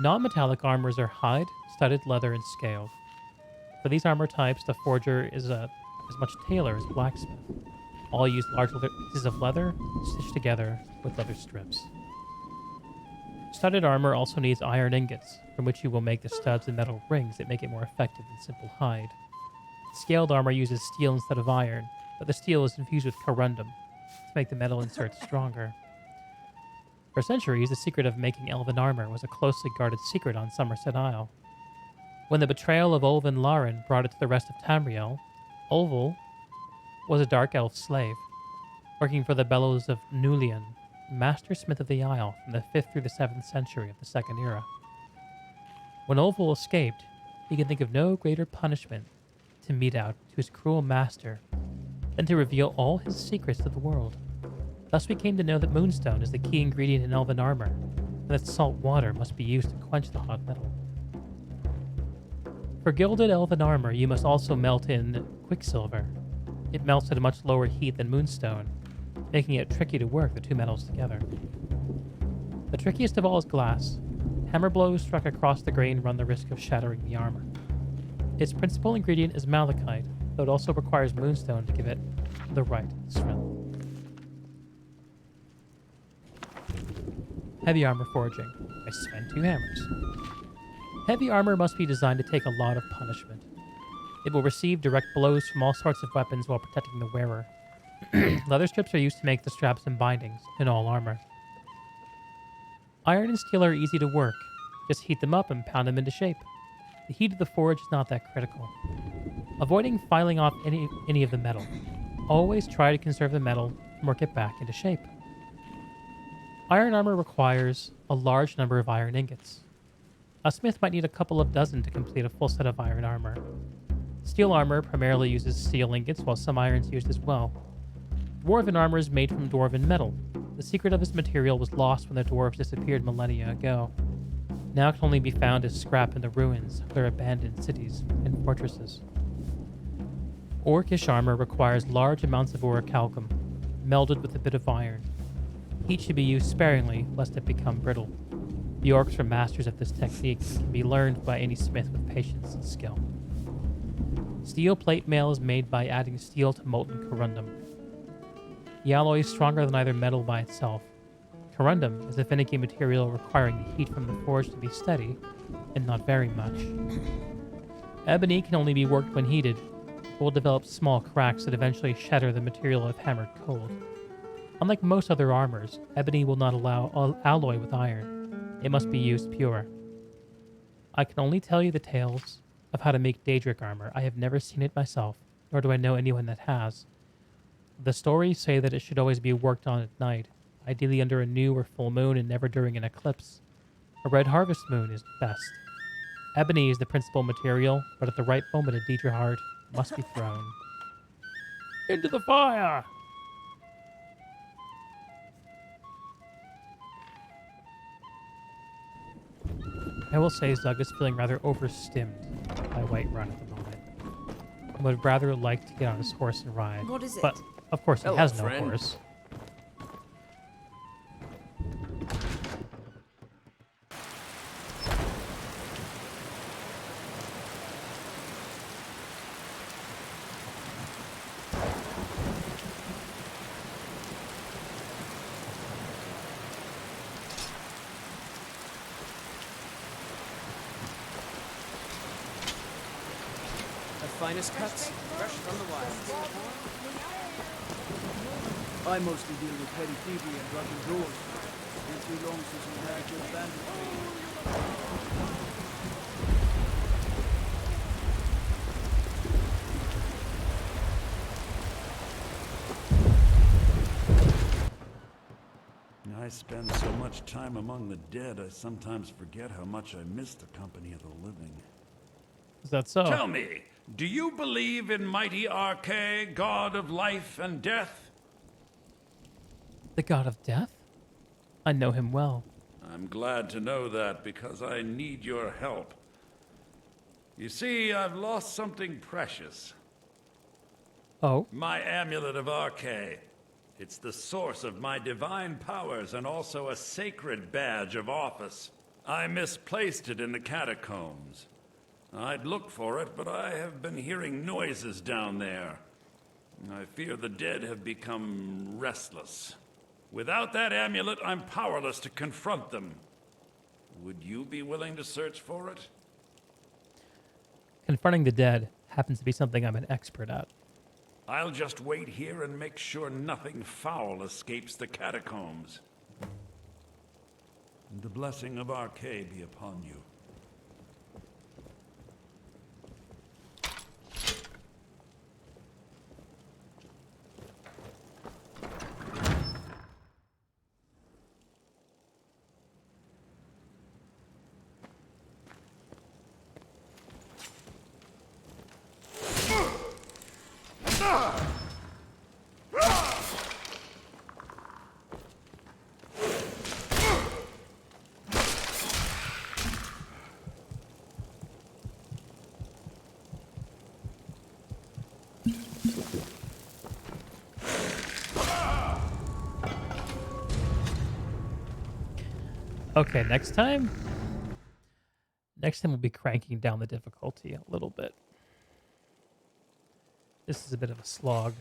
Non-metallic armors are hide, studded leather, and scaled. For these armor types, the forger is as much tailor as blacksmith. All use large pieces of leather stitched together with leather strips. Studded armor also needs iron ingots, from which you will make the studs and metal rings that make it more effective than simple hide. Scaled armor uses steel instead of iron, but the steel is infused with corundum to make the metal inserts stronger. For centuries, the secret of making elven armor was a closely guarded secret on Somerset Isle. When the betrayal of Olven Lauren brought it to the rest of Tamriel, Olvel was a dark elf slave, working for the bellows of Nulian, master smith of the Isle from the 5th through the 7th century of the Second Era. When Olvel escaped, he could think of no greater punishment to mete out to his cruel master than to reveal all his secrets to the world. Thus we came to know that moonstone is the key ingredient in elven armor, and that salt water must be used to quench the hot metal. For gilded elven armor, you must also melt in quicksilver. It melts at a much lower heat than moonstone, making it tricky to work the 2 metals together. The trickiest of all is glass. Hammer blows struck across the grain run the risk of shattering the armor. Its principal ingredient is malachite, though it also requires moonstone to give it the right strength. Heavy Armor Forging by Sven, 2 hammers. Heavy armor must be designed to take a lot of punishment. It will receive direct blows from all sorts of weapons while protecting the wearer. Leather strips are used to make the straps and bindings in all armor. Iron and steel are easy to work. Just heat them up and pound them into shape. The heat of the forge is not that critical. Avoiding filing off any of the metal. Always try to conserve the metal and work it back into shape. Iron armor requires a large number of iron ingots. A smith might need a couple of dozen to complete a full set of iron armor. Steel armor primarily uses steel ingots, while some iron is used as well. Dwarven armor is made from dwarven metal. The secret of this material was lost when the dwarves disappeared millennia ago. Now it can only be found as scrap in the ruins of their abandoned cities and fortresses. Orcish armor requires large amounts of orichalcum, melded with a bit of iron. Heat should be used sparingly, lest it become brittle. The orcs are masters of this technique and can be learned by any smith with patience and skill. Steel plate mail is made by adding steel to molten corundum. The alloy is stronger than either metal by itself. Corundum is a finicky material requiring the heat from the forge to be steady, and not very much. Ebony can only be worked when heated. It will develop small cracks that eventually shatter the material if hammered cold. Unlike most other armors, ebony will not allow alloy with iron. It must be used pure. I can only tell you the tales of how to make Daedric armor. I have never seen it myself, nor do I know anyone that has. The stories say that it should always be worked on at night, ideally under a new or full moon and never during an eclipse. A red harvest moon is best. Ebony is the principal material, but at the right moment a Daedric heart must be thrown. Into the fire! I will say Zug is feeling rather overstimmed by Whiterun at the moment. I would rather like to get on his horse and ride. What is it? But, of course, he Hello, has no friend. horse. finest cuts, fresh from the wild. I mostly deal with petty thievery and robbing doors. Been too long since we had a good bandit raid. I spend so much time among the dead, I sometimes forget how much I miss the company of the living. Is that so? Tell me, do you believe in mighty Arcade, god of life and death? The god of death? I know him well. I'm glad to know that because I need your help. You see, I've lost something precious. Oh? My Amulet of Arcade. It's the source of my divine powers and also a sacred badge of office. I misplaced it in the catacombs. I'd look for it, but I have been hearing noises down there. I fear the dead have become restless. Without that amulet, I'm powerless to confront them. Would you be willing to search for it? Confronting the dead happens to be something I'm an expert at. I'll just wait here and make sure nothing foul escapes the catacombs. And the blessing of Arcade be upon you. Okay, next time we'll be cranking down the difficulty a little bit. This is a bit of a slog.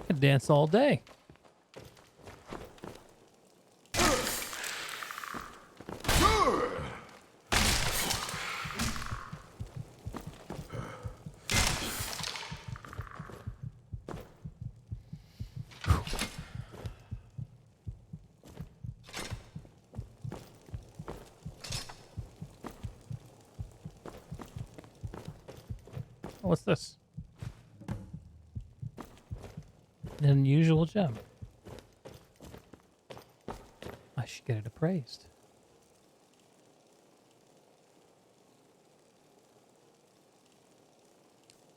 I could dance all day. What's this? An unusual gem. I should get it appraised.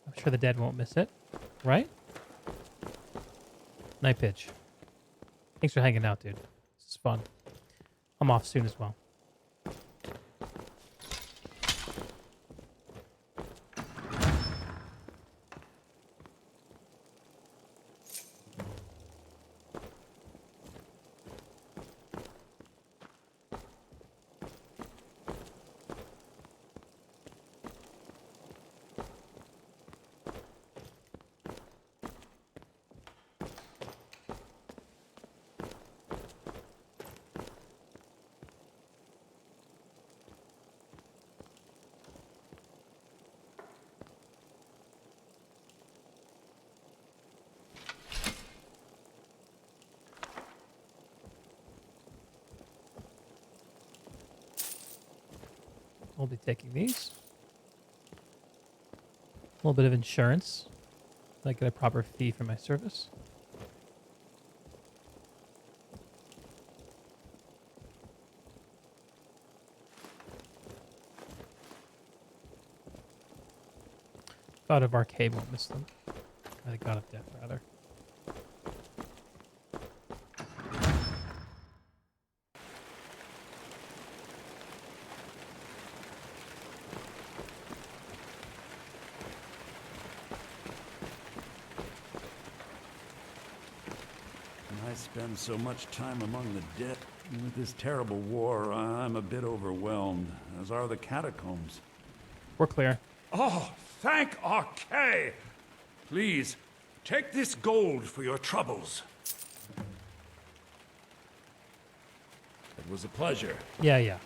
I'm sure the dead won't miss it, right? Night pitch. Thanks for hanging out, dude. This is fun. I'm off soon as well. I'll be taking these. A little bit of insurance. So I get a proper fee for my service. God of Arcade won't miss them. The god of death, rather. I spend so much time among the dead. With this terrible war, I'm a bit overwhelmed, as are the catacombs. We're clear. Oh, thank Arcade! Please, take this gold for your troubles. It was a pleasure. Yeah, yeah.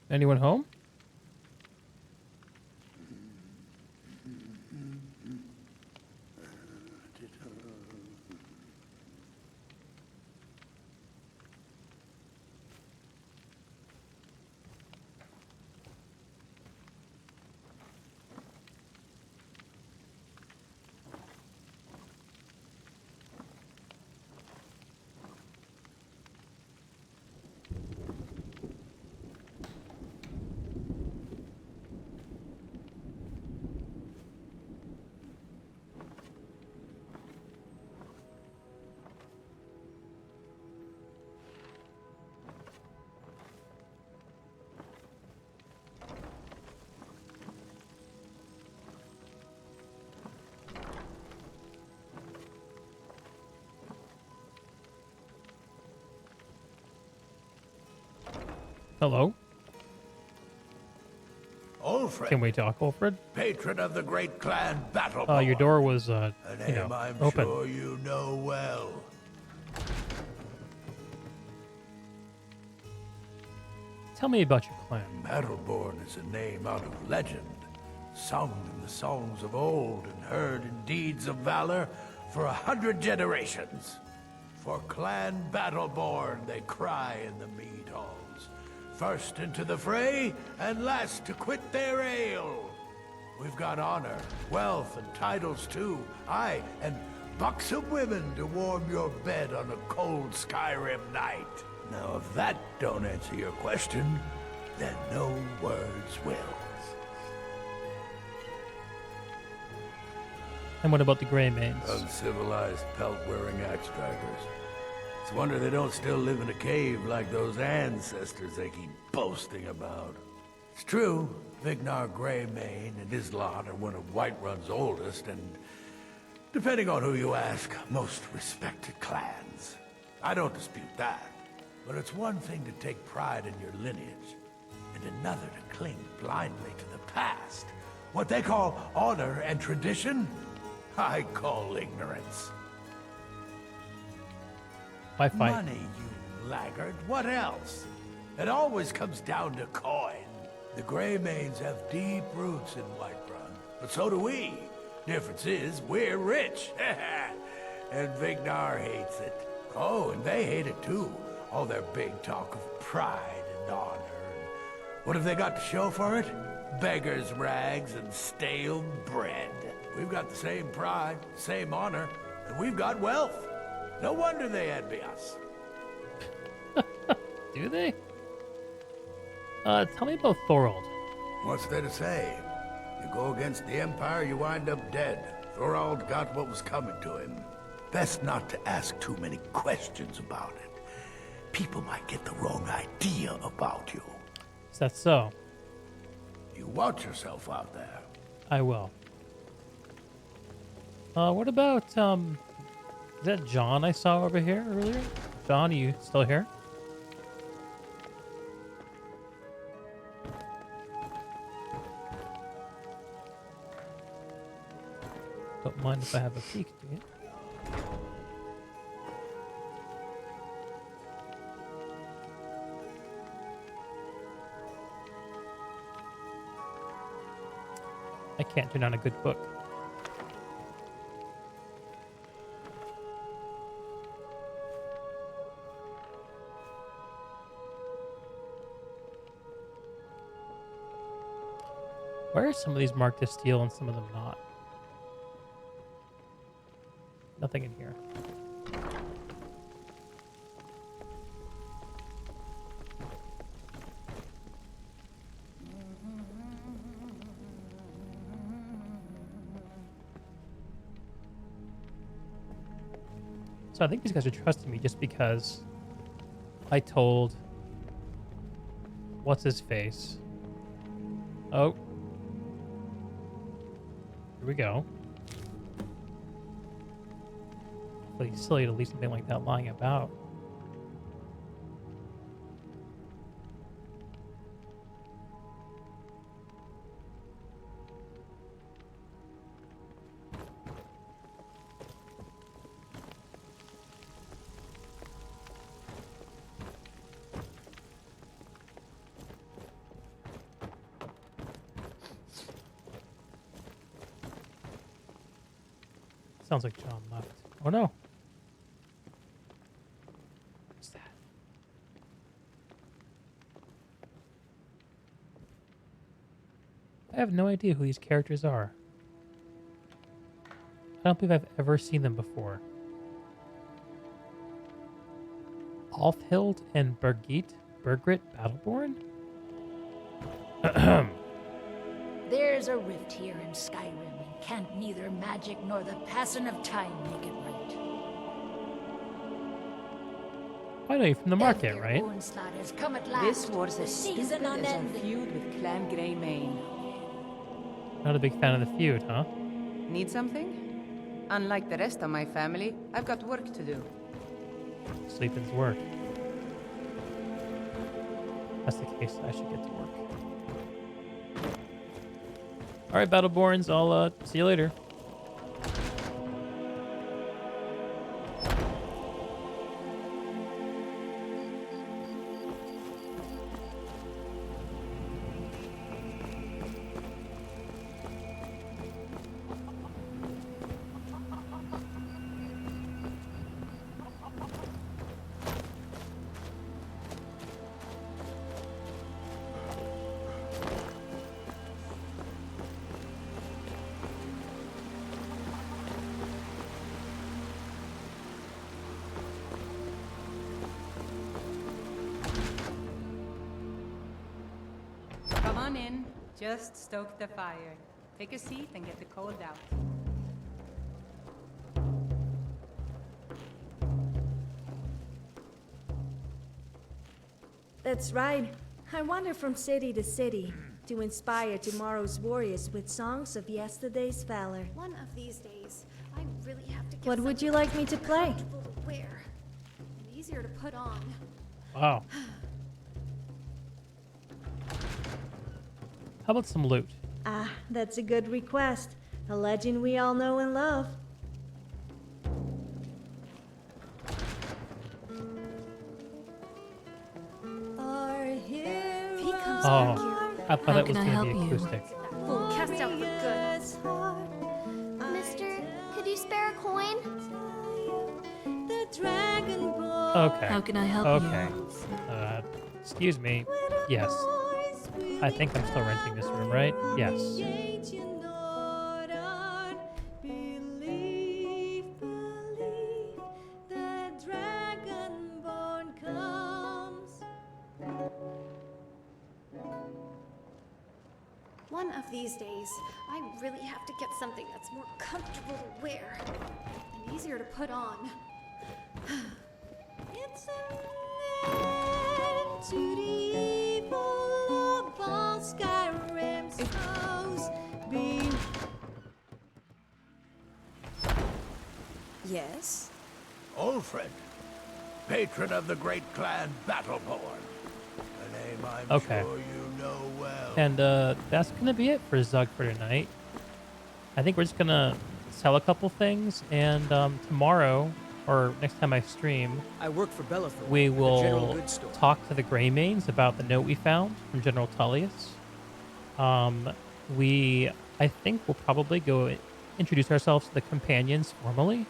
Anyone home? Hello? Ulfred. Can we talk, Ulfred? Patron of the great clan Battleborn. Your door was, A name I'm open. sure you know well. Tell me about your clan. Battleborn is a name out of legend, sung in the songs of old and heard in deeds of valor for 100 generations. For Clan Battleborn they cry in the mead halls, first into the fray and last to quit their ale. We've got honor, wealth, and titles too, aye, and buxom women to warm your bed on a cold Skyrim night. Now, if that don't answer your question, then no words will. And what about the Grey Mains? Uncivilized pelt-wearing axe drivers. It's a wonder they don't still live in a cave like those ancestors they keep boasting about. It's true, Vignar Greymane and his lot are one of Whiterun's oldest and, depending on who you ask, most respected clans. I don't dispute that. But it's one thing to take pride in your lineage, and another to cling blindly to the past. What they call honor and tradition, I call ignorance. Why fight? Money, you laggard. What else? It always comes down to coin. The Greymanes have deep roots in Whiterun, but so do we. Difference is, we're rich. And Vignar hates it. Oh, and they hate it too. All their big talk of pride and honor. And what have they got to show for it? Beggars' rags and stale bread. We've got the same pride, same honor, and we've got wealth. No wonder they envy us. Do they? Tell me about Thorold. What's there to say? You go against the Empire, you wind up dead. Thorold got what was coming to him. Best not to ask too many questions about it. People might get the wrong idea about you. Is that so? You watch yourself out there. I will. What about, is that John I saw over here earlier? John, are you still here? Don't mind if I have a peek, do you? I can't turn down a good book. Why are some of these marked as steel and some of them not? Nothing in here. So I think these guys are trusting me just because I told what's his face. Oh. Here we go. Really silly to leave something like that lying about. Sounds like John left. Oh no. What's that? I have no idea who these characters are. I don't believe I've ever seen them before. Alfhild and Birgit Battleborn? There's a rift here in Skyrim, and can't neither magic nor the passing of time make it right. I know you from the market, Their right? onslaught has come at last. This war's The as season stupid as our unending. feud with Clan Greymane. Not a big fan of the feud, huh? Need something? Unlike the rest of my family, I've got work to do. Sleeping's work. That's the case. I should get to work. All right, Battleborns. I'll see you later. Come on in. Just stoke the fire. Take a seat and get the cold out. That's right. I wander from city to city to inspire tomorrow's warriors with songs of yesterday's valor. One of these days, I really have to get What would you something like me to play? comfortable to wear and easier to put on. Wow. How about some loot? Ah, that's a good request. A legend we all know and love. Oh, I thought it was can I going to be help you? acoustic. Fool cast out for good. Mister, could you spare a coin? Okay. How can I help okay. Excuse me. Yes. I think I'm still renting this room, right? Yes. One of these days, I really have to get something that's more comfortable to wear and easier to put on. It's a land to the evil of all Skyrim's foes be. Yes? Ulfred, patron of the great clan Battleborn. A name I'm Okay. sure you know well. And that's going to be it for Zug for tonight. I think we're just going to sell a couple things, and tomorrow or next time I stream, I work for Bellathor, we at the general will goods store. talk to the Greymanes about the note we found from General Tullius. I think we'll probably go introduce ourselves to the companions formally,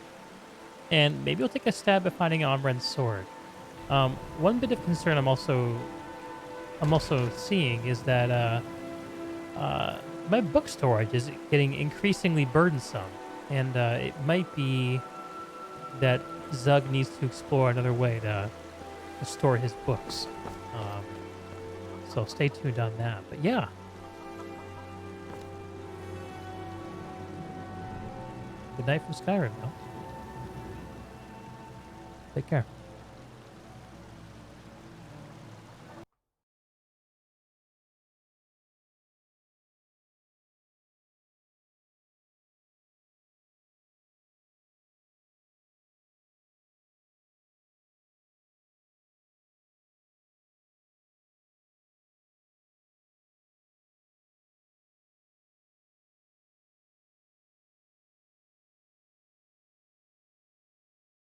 and maybe we'll take a stab at finding Amren's sword. One bit of concern I'm also seeing is that my book storage is getting increasingly burdensome, and it might be that Zug needs to explore another way to store his books. So stay tuned on that. But yeah. Good night from Skyrim, though. Take care.